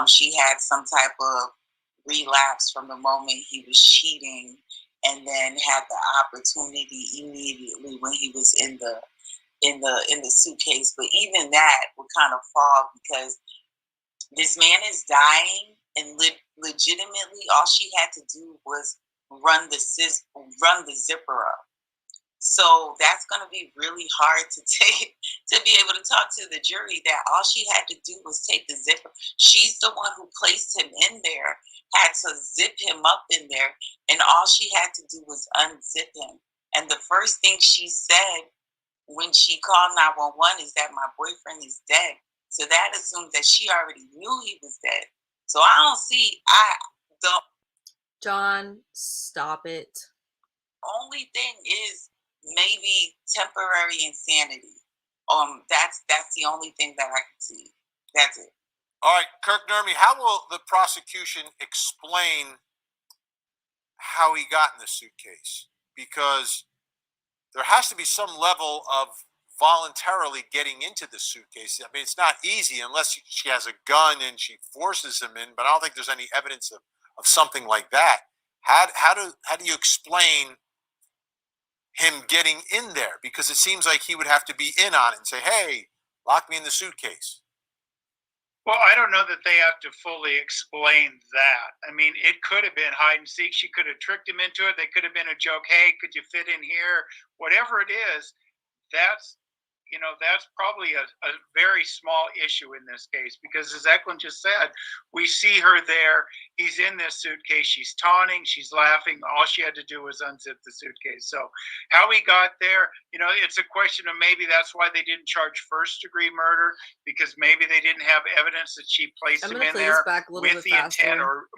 she had some type of relapse from the moment he was cheating and then had the opportunity immediately when he was in the suitcase. But even that would kind of fall because this man is dying, and legitimately all she had to do was run the zipper up. So that's going to be really hard to be able to talk to the jury that all she had to do was take the zipper. She's the one who placed him in there, had to zip him up in there, and all she had to do was unzip him. And the first thing she said when she called 911 is that my boyfriend is dead. So that assumes that she already knew he was dead. So I don't. John, stop it. Only thing is maybe temporary insanity. That's the only thing that I can see. That's it. All right, Kirk Nurmi, how will the prosecution explain how he got in the suitcase? Because there has to be some level of voluntarily getting into the suitcase. I mean, it's not easy unless she has a gun and she forces him in, but I don't think there's any evidence of something like that. How do you explain him getting in there? Because it seems like he would have to be in on it and say, hey, lock me in the suitcase. Well, I don't know that they have to fully explain that. I mean, it could have been hide and seek. She could have tricked him into it. They could have been a joke. Hey, could you fit in here? Whatever it is, that's probably a very small issue in this case, because as Eklund just said, we see her there. He's in this suitcase. She's taunting. She's laughing. All she had to do was unzip the suitcase. So how he got there, it's a question of maybe that's why they didn't charge first-degree murder, because maybe they didn't have evidence that she placed him in there with the intent or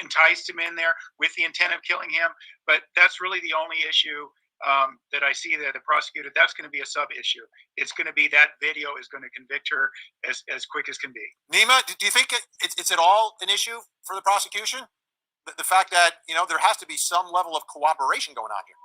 enticed him in there with the intent of killing him. But that's really the only issue. that I see that the prosecutor, that's going to be a sub issue. It's going to be that video is going to convict her as quick as can be. Nima, do you think it's at all an issue for the prosecution? The fact that, you know, there has to be some level of cooperation going on here.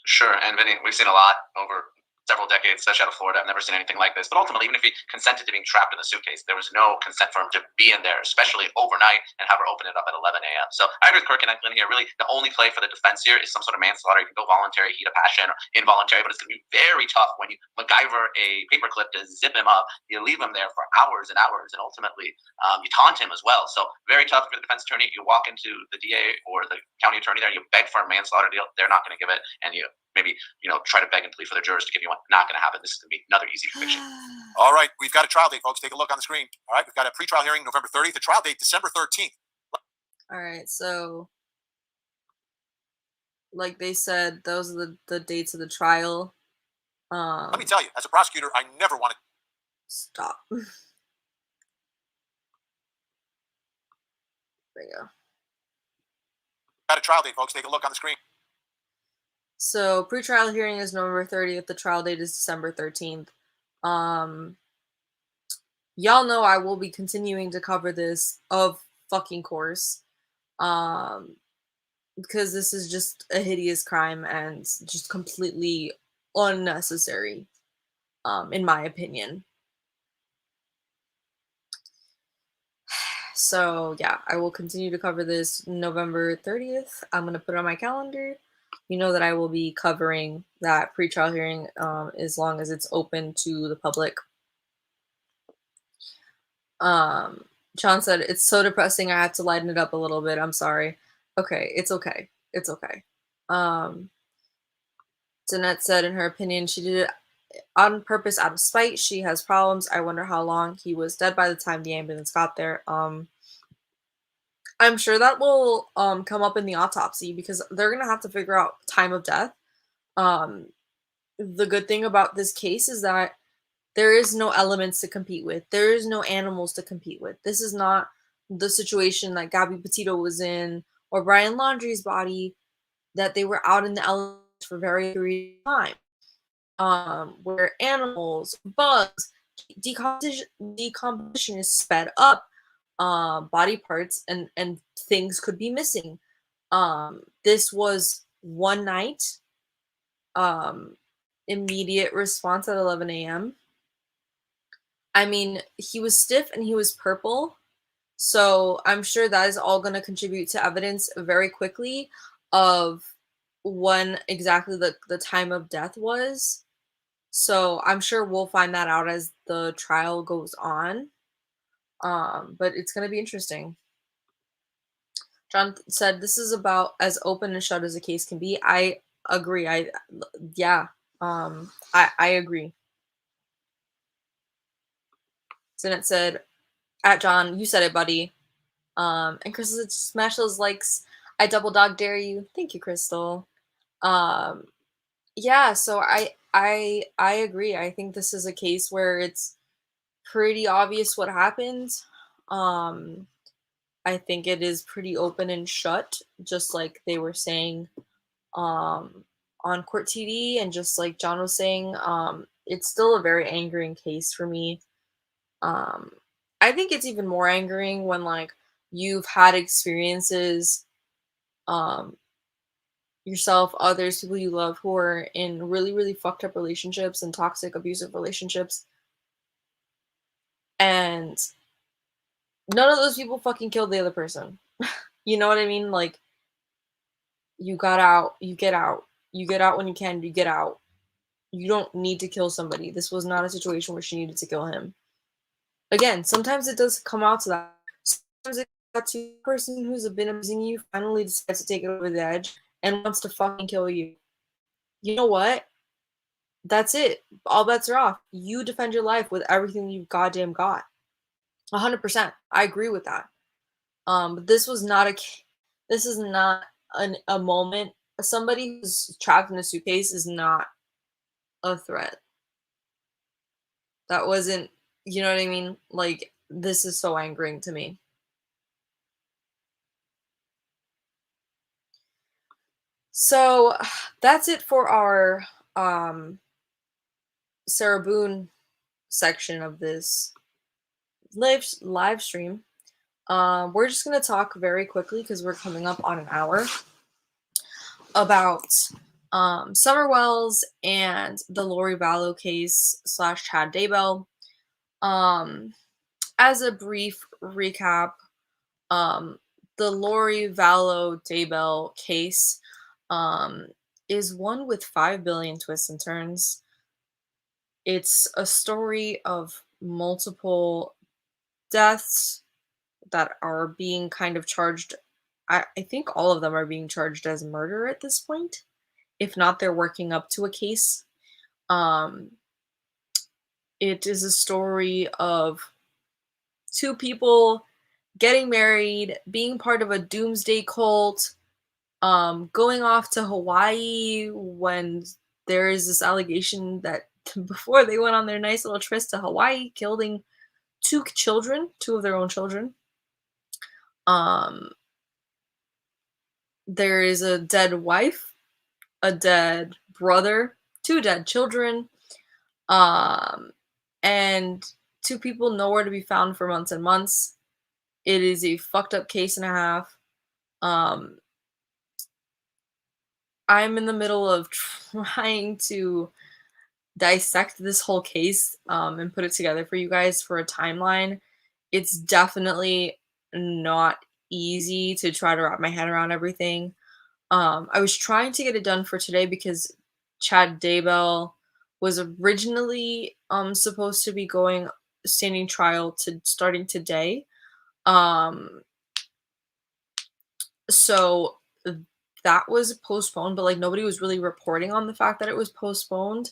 Sure, and Vinny, we've seen a lot over several decades, especially out of Florida. I've never seen anything like this. But ultimately, even if he consented to being trapped in the suitcase, there was no consent for him to be in there, especially overnight, and have her open it up at 11 a.m. So I agree with Kirk and Eklund here. Really, the only play for the defense here is some sort of manslaughter. You can go voluntary, heat of passion, or involuntary, but it's going to be very tough when you MacGyver a paperclip to zip him up. You leave him there for hours and hours, and ultimately you taunt him as well. So very tough for the defense attorney. You walk into the DA or the county attorney there, you beg for a manslaughter deal. They're not going to give it, and you maybe, you know, try to beg and plead for their jurors to give you one. Not going to happen. This is going to be another easy conviction. All right, we've got a trial date, folks. Take a look on the screen. All right, we've got a pretrial hearing November 30th. The trial date December 13th. All right, so like they said, those are the dates of the trial. Let me tell you, as a prosecutor, I never want to stop. There you go. Got a trial date, folks. Take a look on the screen. So pretrial hearing is November 30th. The trial date is December 13th. Y'all know I will be continuing to cover this, of fucking course. Because this is just a hideous crime and just completely unnecessary, in my opinion. So yeah, I will continue to cover this November 30th. I'm going to put it on my calendar. You know that I will be covering that pretrial hearing as long as it's open to the public. John said, it's so depressing, I have to lighten it up a little bit. I'm sorry. Okay, it's okay. It's okay. Danette said, in her opinion, she did it on purpose out of spite. She has problems. I wonder how long. He was dead by the time the ambulance got there. I'm sure that will come up in the autopsy because they're going to have to figure out time of death. The good thing about this case is that there is no elements to compete with. There is no animals to compete with. This is not the situation that Gabby Petito was in or Brian Laundrie's body, that they were out in the elements for very period of time. Where animals, bugs, decomposition is sped up. Body parts and things could be missing. This was one night, immediate response at 11 a.m. I mean, he was stiff and he was purple, so I'm sure that is all going to contribute to evidence very quickly of when exactly the time of death was. So I'm sure we'll find that out as the trial goes on. But it's going to be interesting. John said, this is about as open and shut as a case can be. I agree. I agree. Sinet said, at John, you said it, buddy. And Crystal said, smash those likes. I double dog dare you. Thank you, Crystal. Yeah, so I agree. I think this is a case where it's pretty obvious what happened. I think it is pretty open and shut, just like they were saying on Court TV, and just like John was saying, it's still a very angering case for me. I think it's even more angering when like you've had experiences yourself, others, people you love who are in really, really fucked up relationships and toxic, abusive relationships. And none of those people fucking killed the other person. You know what I mean? Like, you got out, you get out. You get out when you can, you get out. You don't need to kill somebody. This was not a situation where she needed to kill him. Again, sometimes it does come out to that. Sometimes it got to the person who's been abusing you finally decides to take it over the edge and wants to fucking kill you. You know what? That's it. All bets are off. You defend your life with everything you've goddamn got. 100%. I agree with that. But this was not this is not a moment. Somebody who's trapped in a suitcase is not a threat. That wasn't, you know what I mean? Like, this is so angering to me. So that's it for our Sarah Boone section of this live stream. We're just gonna talk very quickly because we're coming up on an hour about Summer Wells and the Lori Vallow case / Chad Dabel. As a brief recap, the Lori Vallow Dabel case is one with 5 billion twists and turns. It's a story of multiple deaths that are being kind of charged. I think all of them are being charged as murder at this point. If not, they're working up to a case. It is a story of two people getting married, being part of a doomsday cult, going off to Hawaii when there is this allegation that before they went on their nice little tryst to Hawaii, killing two of their own children. There is a dead wife, a dead brother, 2 dead children, and 2 people nowhere to be found for months and months. It is a fucked up case and a half. I'm in the middle of trying to dissect this whole case and put it together for you guys for a timeline. It's definitely not easy to try to wrap my head around everything. I was trying to get it done for today because Chad Dabel was originally supposed to be standing trial starting today. So that was postponed, but like nobody was really reporting on the fact that it was postponed.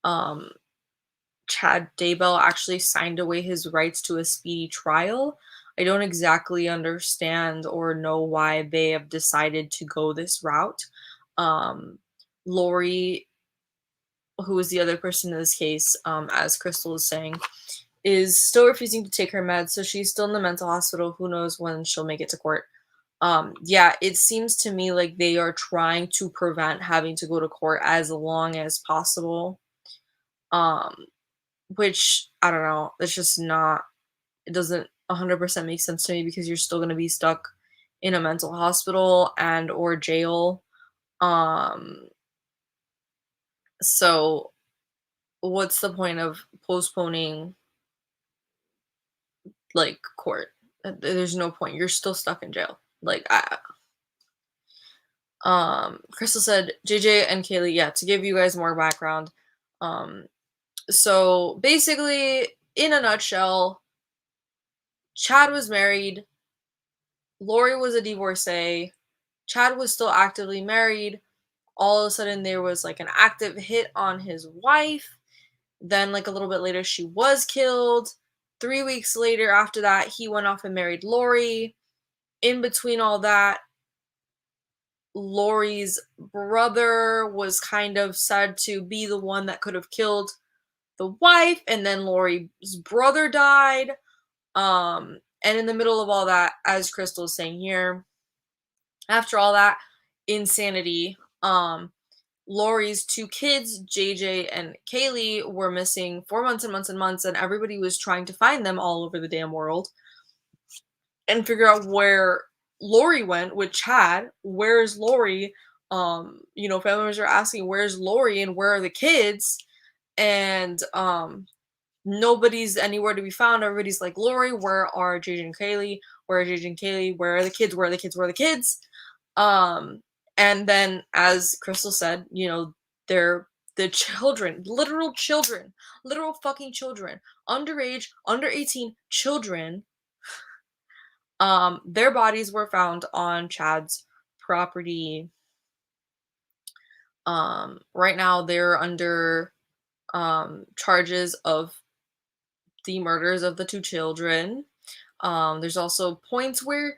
Chad Dabel actually signed away his rights to a speedy trial. I don't exactly understand or know why they have decided to go this route. Lori, who is the other person in this case, as Crystal is saying, is still refusing to take her meds, so she's still in the mental hospital. Who knows when she'll make it to court. Yeah, it seems to me like they are trying to prevent having to go to court as long as possible. Which, I don't know, it's just not, it doesn't 100% make sense to me because you're still going to be stuck in a mental hospital and or jail. So what's the point of postponing like court? There's no point. You're still stuck in jail. Like, Crystal said, JJ and Kaylee, yeah, to give you guys more background. So basically, in a nutshell, Chad was married, Lori was a divorcee, Chad was still actively married. All of a sudden, there was like an active hit on his wife. Then, like a little bit later, she was killed. 3 weeks later, after that, he went off and married Lori. In between all that, Lori's brother was kind of said to be the one that could have killed the wife, and then Lori's brother died. And in the middle of all that, as Crystal is saying here, after all that insanity, Lori's 2 kids, JJ and Kaylee, were missing for months and months and months, and everybody was trying to find them all over the damn world and figure out where Lori went with Chad. Where's Lori? Family members are asking, where's Lori and where are the kids? And nobody's anywhere to be found. Everybody's like, Lori, where are JJ and Kaylee? Where are JJ and Kaylee? Where are the kids? Where are the kids? Where are the kids? And then, as Crystal said, they're the children, literal fucking children, underage, under 18 children. Their bodies were found on Chad's property. Right now they're under charges of the murders of the 2 children. There's also points where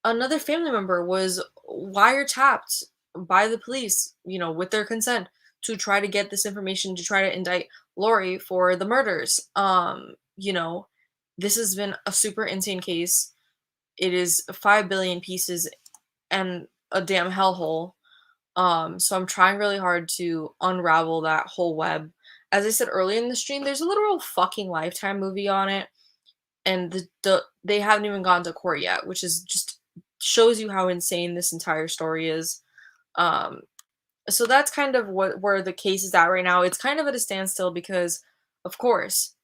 another family member was wiretapped by the police, with their consent, to try to get this information, to try to indict Lori for the murders. This has been a super insane case. It is 5 billion pieces and a damn hellhole. So I'm trying really hard to unravel that whole web. As I said earlier in the stream, there's a literal fucking Lifetime movie on it, and they haven't even gone to court yet, which is just shows you how insane this entire story is. Um, so that's kind of where the case is at right now. It's kind of at a standstill because, of course,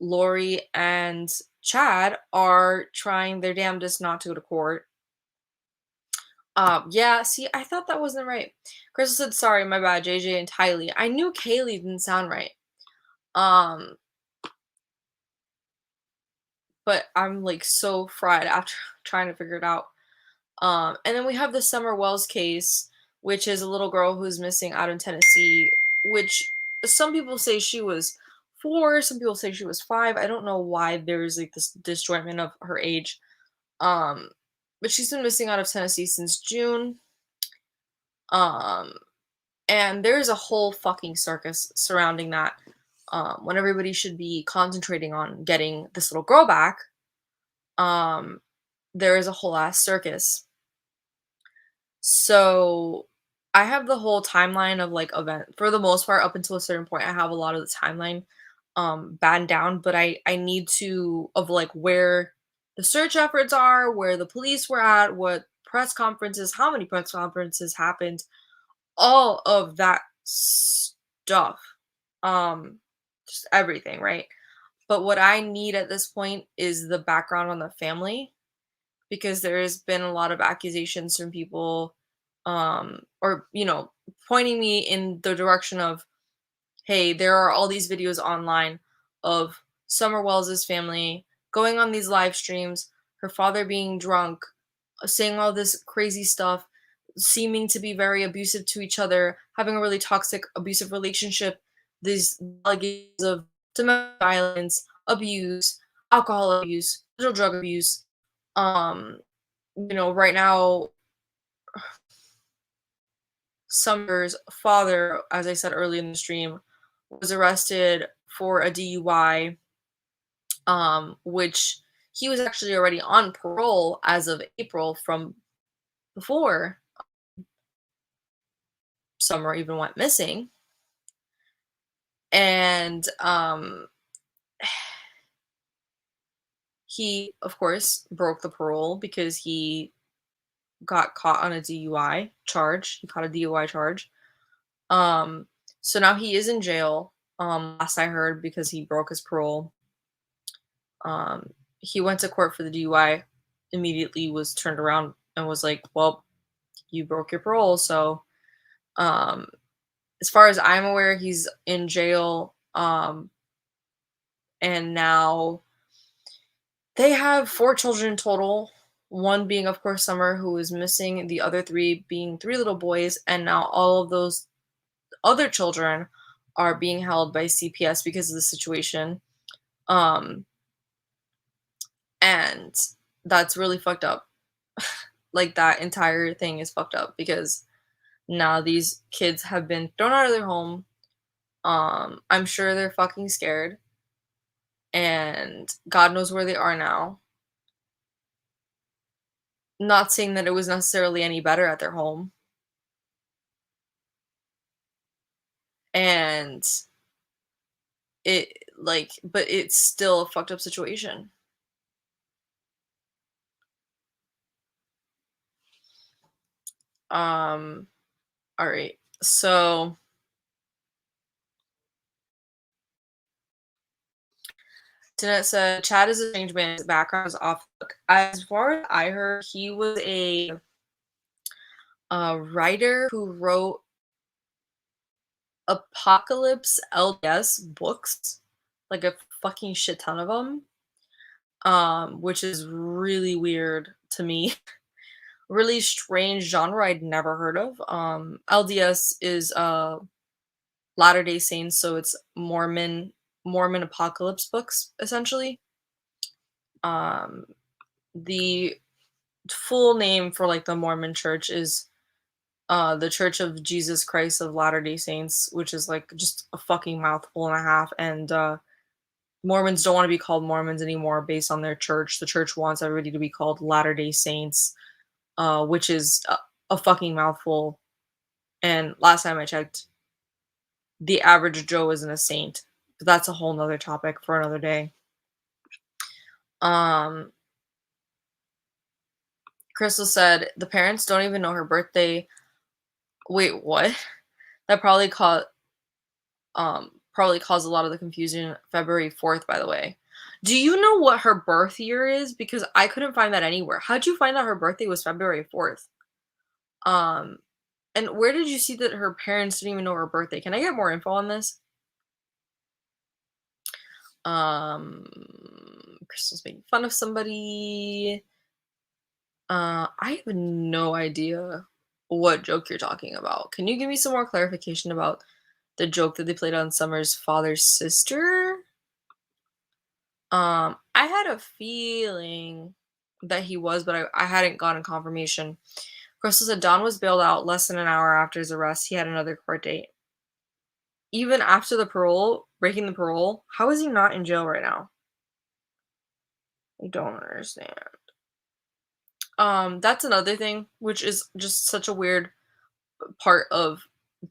Lori and Chad are trying their damnedest not to go to court. Yeah, see, I thought that wasn't right. Crystal said, sorry, my bad, JJ and Tylee. I knew Kaylee didn't sound right. But I'm like so fried after trying to figure it out. And then we have the Summer Wells case, which is a little girl who's missing out in Tennessee, which some people say she was 4, some people say she was 5. I don't know why there's like this disjointment of her age. But she's been missing out of Tennessee since June. And there's a whole fucking circus surrounding that. When everybody should be concentrating on getting this little girl back, there is a whole ass circus. So I have the whole timeline of like event for the most part up until a certain point. I have a lot of the timeline battened down, but I need to of like where the search efforts are, where the police were at, what press conferences, how many press conferences happened, all of that stuff. Just everything, right? But what I need at this point is the background on the family, because there has been a lot of accusations from people, or, you know, pointing me in the direction of, hey, there are all these videos online of Summer Wells' family going on these live streams, her father being drunk, saying all this crazy stuff, seeming to be very abusive to each other, having a really toxic, abusive relationship, these allegations of domestic violence, abuse, alcohol abuse, drug abuse. You know, right now, Summer's father, as I said earlier in the stream, was arrested for a DUI, which he was actually already on parole as of April from before Summer even went missing. And he, of course, broke the parole because he got caught on a DUI charge. He caught a DUI charge. So now he is in jail, last I heard, because he broke his parole. He went to court for the DUI, immediately was turned around and was like, well, you broke your parole. So as far as I'm aware, he's in jail. And now they have 4 children total. 1 being, of course, Summer, who is missing, the other 3 being 3 little boys, and now all of those other children are being held by CPS because of the situation. And that's really fucked up. Like, that entire thing is fucked up because now these kids have been thrown out of their home. I'm sure they're fucking scared. And God knows where they are now. Not saying that it was necessarily any better at their home. And it, like, but it's still a fucked up situation. Alright, so Jeanette said, Chad is a strange man. His background is off. As far as I heard, he was a writer who wrote Apocalypse LDS books, like a fucking shit ton of them, which is really weird to me. Really strange genre I'd never heard of. LDS is Latter-day Saints, so it's Mormon apocalypse books, essentially. The full name for like the Mormon church is the Church of Jesus Christ of Latter-day Saints, which is like just a fucking mouthful and a half. And Mormons don't want to be called Mormons anymore based on their church. The church wants everybody to be called Latter-day Saints, which is a fucking mouthful. And last time I checked, the average Joe isn't a saint. But that's a whole nother topic for another day. Crystal said the parents don't even know her birthday. Wait, what? That probably caused a lot of the confusion. February 4th, by the way. Do you know what her birth year is? Because I couldn't find that anywhere. How'd you find out her birthday was February 4th? And where did you see that her parents didn't even know her birthday? Can I get more info on this? Crystal's making fun of somebody. I have no idea what joke you're talking about. Can you give me some more clarification about the joke that they played on Summer's father's sister? I had a feeling that he was, but I hadn't gotten confirmation. Crystal said Don was bailed out less than an hour after his arrest. He had another court date. Even after the parole, breaking the parole, how is he not in jail right now? I don't understand. That's another thing, which is just such a weird part of,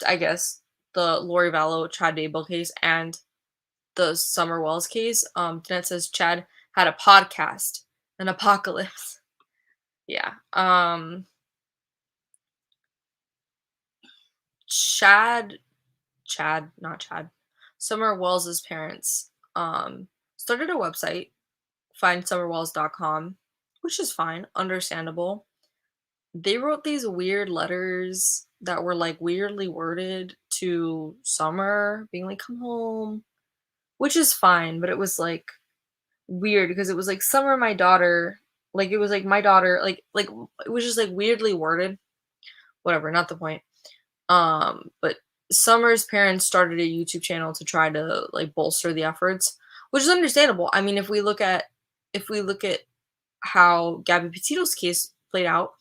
I guess, the Lori Vallow Chad Dabel case and the Summer Wells case. Danette says Chad had a podcast, an apocalypse. Yeah. Summer Wells' parents started a website, findsummerwells.com, which is fine, understandable. They wrote these weird letters that were like weirdly worded to Summer, being like, come home, which is fine, but it was like weird because it was like Summer, my daughter, like it was like my daughter, like it was just like weirdly worded. Whatever, not the point. But Summer's parents started a YouTube channel to try to like bolster the efforts, which is understandable. I mean, if we look at how Gabby Petito's case played out,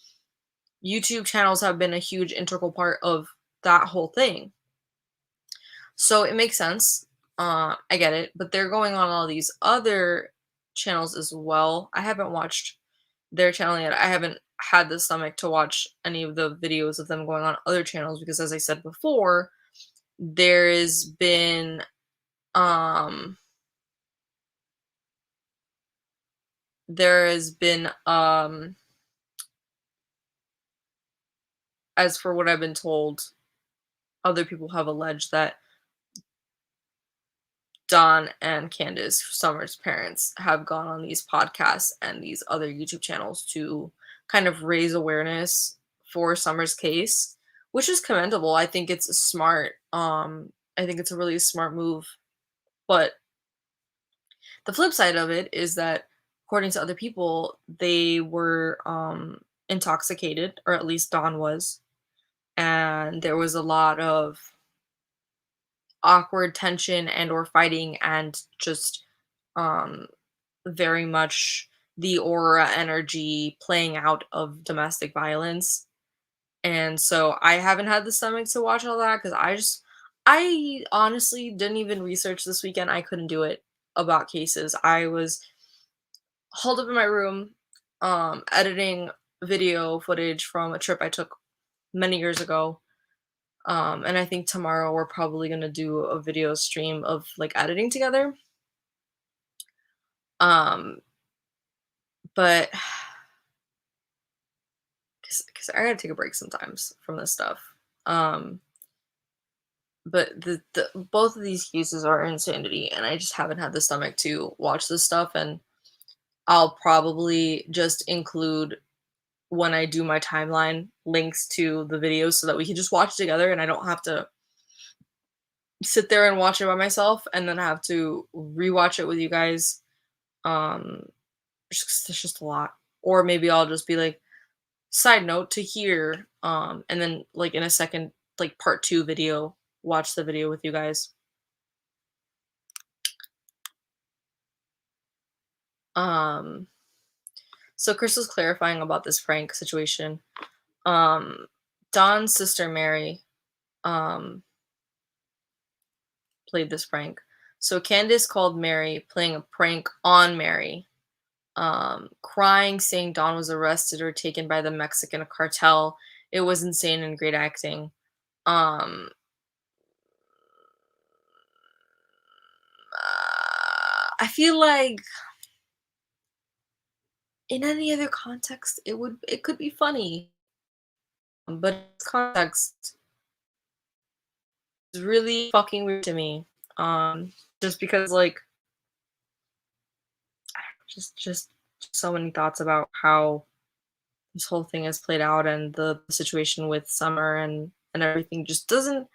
YouTube channels have been a huge integral part of that whole thing. So it makes sense. I get it, but they're going on all these other channels as well. I haven't watched their channel yet. I haven't had the stomach to watch any of the videos of them going on other channels because, as I said before, there has been as for what I've been told, other people have alleged that Don and Candace, Summer's parents, have gone on these podcasts and these other YouTube channels to kind of raise awareness for Summer's case, which is commendable. I think it's smart. I think it's a really smart move. But the flip side of it is that, according to other people, they were intoxicated, or at least Don was, and there was a lot of awkward tension and or fighting and just very much the aura energy playing out of domestic violence. And so I haven't had the stomach to watch all that because I honestly didn't even research this weekend. I couldn't do it about cases. I was holed up in my room editing video footage from a trip I took many years ago. And I think tomorrow we're probably gonna do a video stream of like editing together. But because I gotta take a break sometimes from this stuff. But the both of these cases are insanity, and I just haven't had the stomach to watch this stuff. And I'll probably just include, when I do my timeline, links to the videos so that we can just watch together, and I don't have to sit there and watch it by myself and then have to rewatch it with you guys. It's just a lot. Or maybe I'll just be like, side note to here, and then like in a second, like part 2 video, watch the video with you guys. So Crystal's clarifying about this prank situation. Don's sister Mary played this prank. So Candace called Mary, playing a prank on Mary, crying, saying Don was arrested or taken by the Mexican cartel. It was insane and great acting. Um, I feel like in any other context, it could be funny, but in this context is really fucking weird to me. Just because like just so many thoughts about how this whole thing has played out and the situation with Summer and everything just doesn't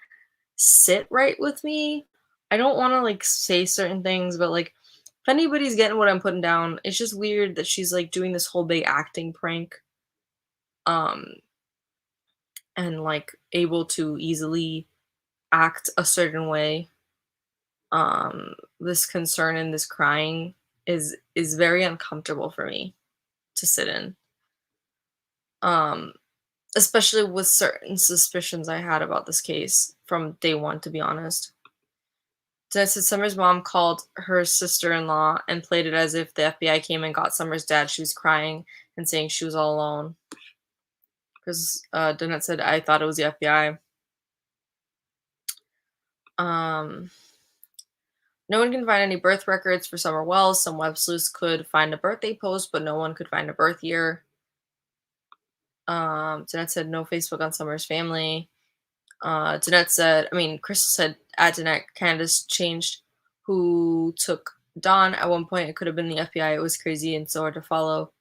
sit right with me. I don't want to like say certain things, but like if anybody's getting what I'm putting down, it's just weird that she's like doing this whole big acting prank, um, and like able to easily act a certain way. This concern and this crying is very uncomfortable for me to sit in. Um, Especially with certain suspicions I had about this case from day one, to be honest. So Summer's mom called her sister-in-law and played it as if the FBI came and got Summer's dad. She was crying and saying she was all alone. Because Danette said, I thought it was the FBI. No one can find any birth records for Summer Wells. Some web sleuths could find a birthday post, but no one could find a birth year. Danette said no Facebook on Summer's family. Danette said, Crystal said at Danette, Candace changed who took Dawn. At one point, it could have been the FBI. It was crazy and so hard to follow.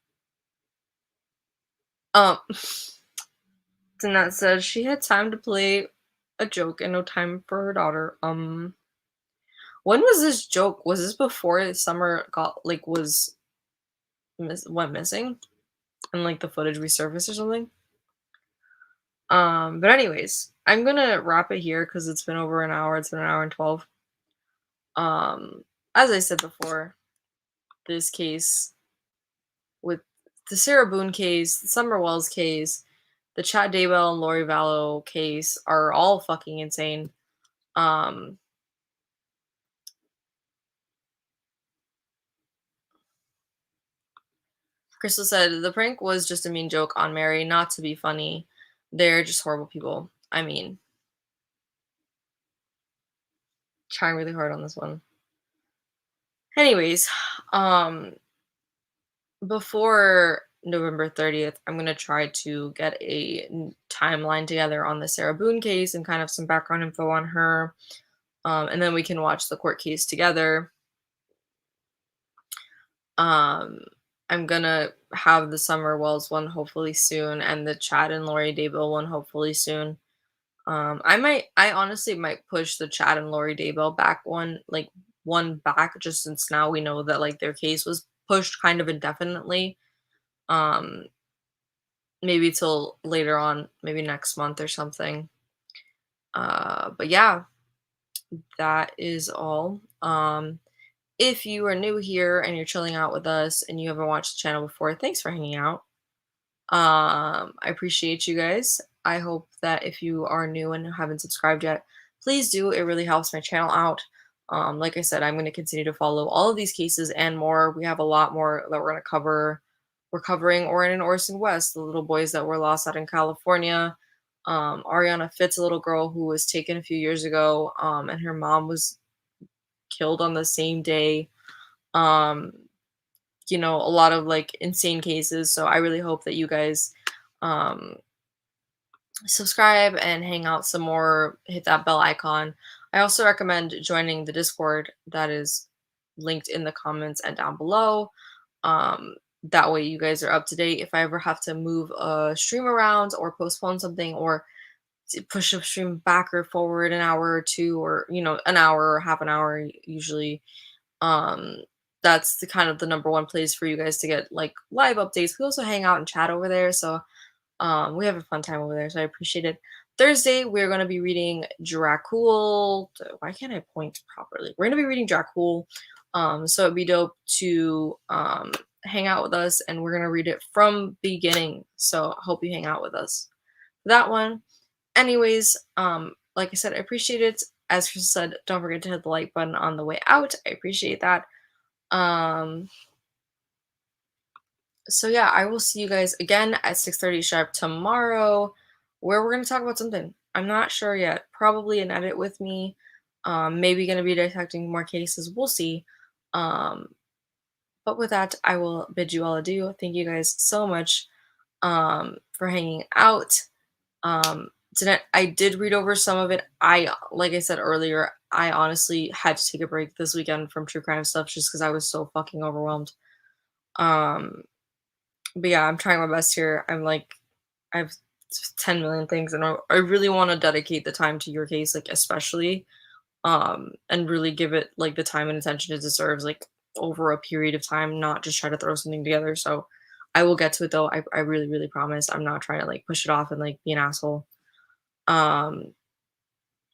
Danette said she had time to play a joke and no time for her daughter. When was this joke? Was this before Summer went missing? And like the footage resurfaced or something? But anyways, I'm gonna wrap it here because it's been over an hour. It's been an hour and 12. As I said before, this case with the Sarah Boone case, the Summer Wells case, the Chad Dabel and Lori Vallow case are all fucking insane. Crystal said the prank was just a mean joke on Mary, not to be funny. They're just horrible people. I mean, trying really hard on this one. Anyways, before November 30th, I'm going to try to get a timeline together on the Sarah Boone case and kind of some background info on her. And then we can watch the court case together. I'm going to have the Summer Wells one hopefully soon and the Chad and Lori Dabel one hopefully soon. I honestly might push the Chad and Lori Dabel back one back, just since now we know that like their case was pushed kind of indefinitely. Maybe till later on, maybe next month or something. But yeah, that is all. If you are new here and you're chilling out with us and you haven't watched the channel before, thanks for hanging out. I appreciate you guys. I hope that if you are new and haven't subscribed yet, please do. It really helps my channel out. Like I said, I'm going to continue to follow all of these cases and more. We have a lot more that we're going to cover. We're covering Oren and Orson West, the little boys that were lost out in California. Ariana Fitz, a little girl who was taken a few years ago, and her mom was killed on the same day. You know, a lot of like insane cases. So I really hope that you guys subscribe and hang out some more, hit that bell icon. I also recommend joining the Discord that is linked in the comments and down below. That way you guys are up to date. If I ever have to move a stream around or postpone something or push a stream back or forward an hour or two, or you know, an hour or half an hour usually, that's the kind of the number one place for you guys to get like live updates. We also hang out and chat over there, so we have a fun time over there, so I appreciate it. Thursday we're going to be reading Dracul. Why can't I point properly? We're going to be reading Dracul, so it'd be dope to hang out with us, and we're going to read it from beginning, so I hope you hang out with us for that one. Anyways, like I said, I appreciate it. As Crystal said, don't forget to hit the like button on the way out. I appreciate that. So yeah, I will see you guys again at 6:30 sharp tomorrow, where we're going to talk about something. I'm not sure yet. Probably an edit with me. Maybe going to be detecting more cases. We'll see. But with that, I will bid you all adieu. Thank you guys so much for hanging out. I did read over some of it. Like I said earlier, I honestly had to take a break this weekend from true crime stuff just because I was so fucking overwhelmed. But yeah, I'm trying my best here. I have 10 million things, and I really want to dedicate the time to your case, like especially, and really give it like the time and attention it deserves, like over a period of time, not just try to throw something together. So I will get to it though. I really, really promise. I'm not trying to like push it off and like be an asshole. Um,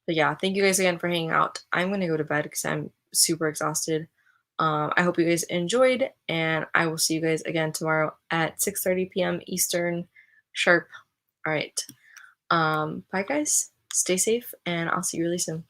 but yeah, thank you guys again for hanging out. I'm gonna go to bed because I'm super exhausted. I hope you guys enjoyed, and I will see you guys again tomorrow at 6:30 p.m. Eastern sharp. All right. Bye guys. Stay safe, and I'll see you really soon.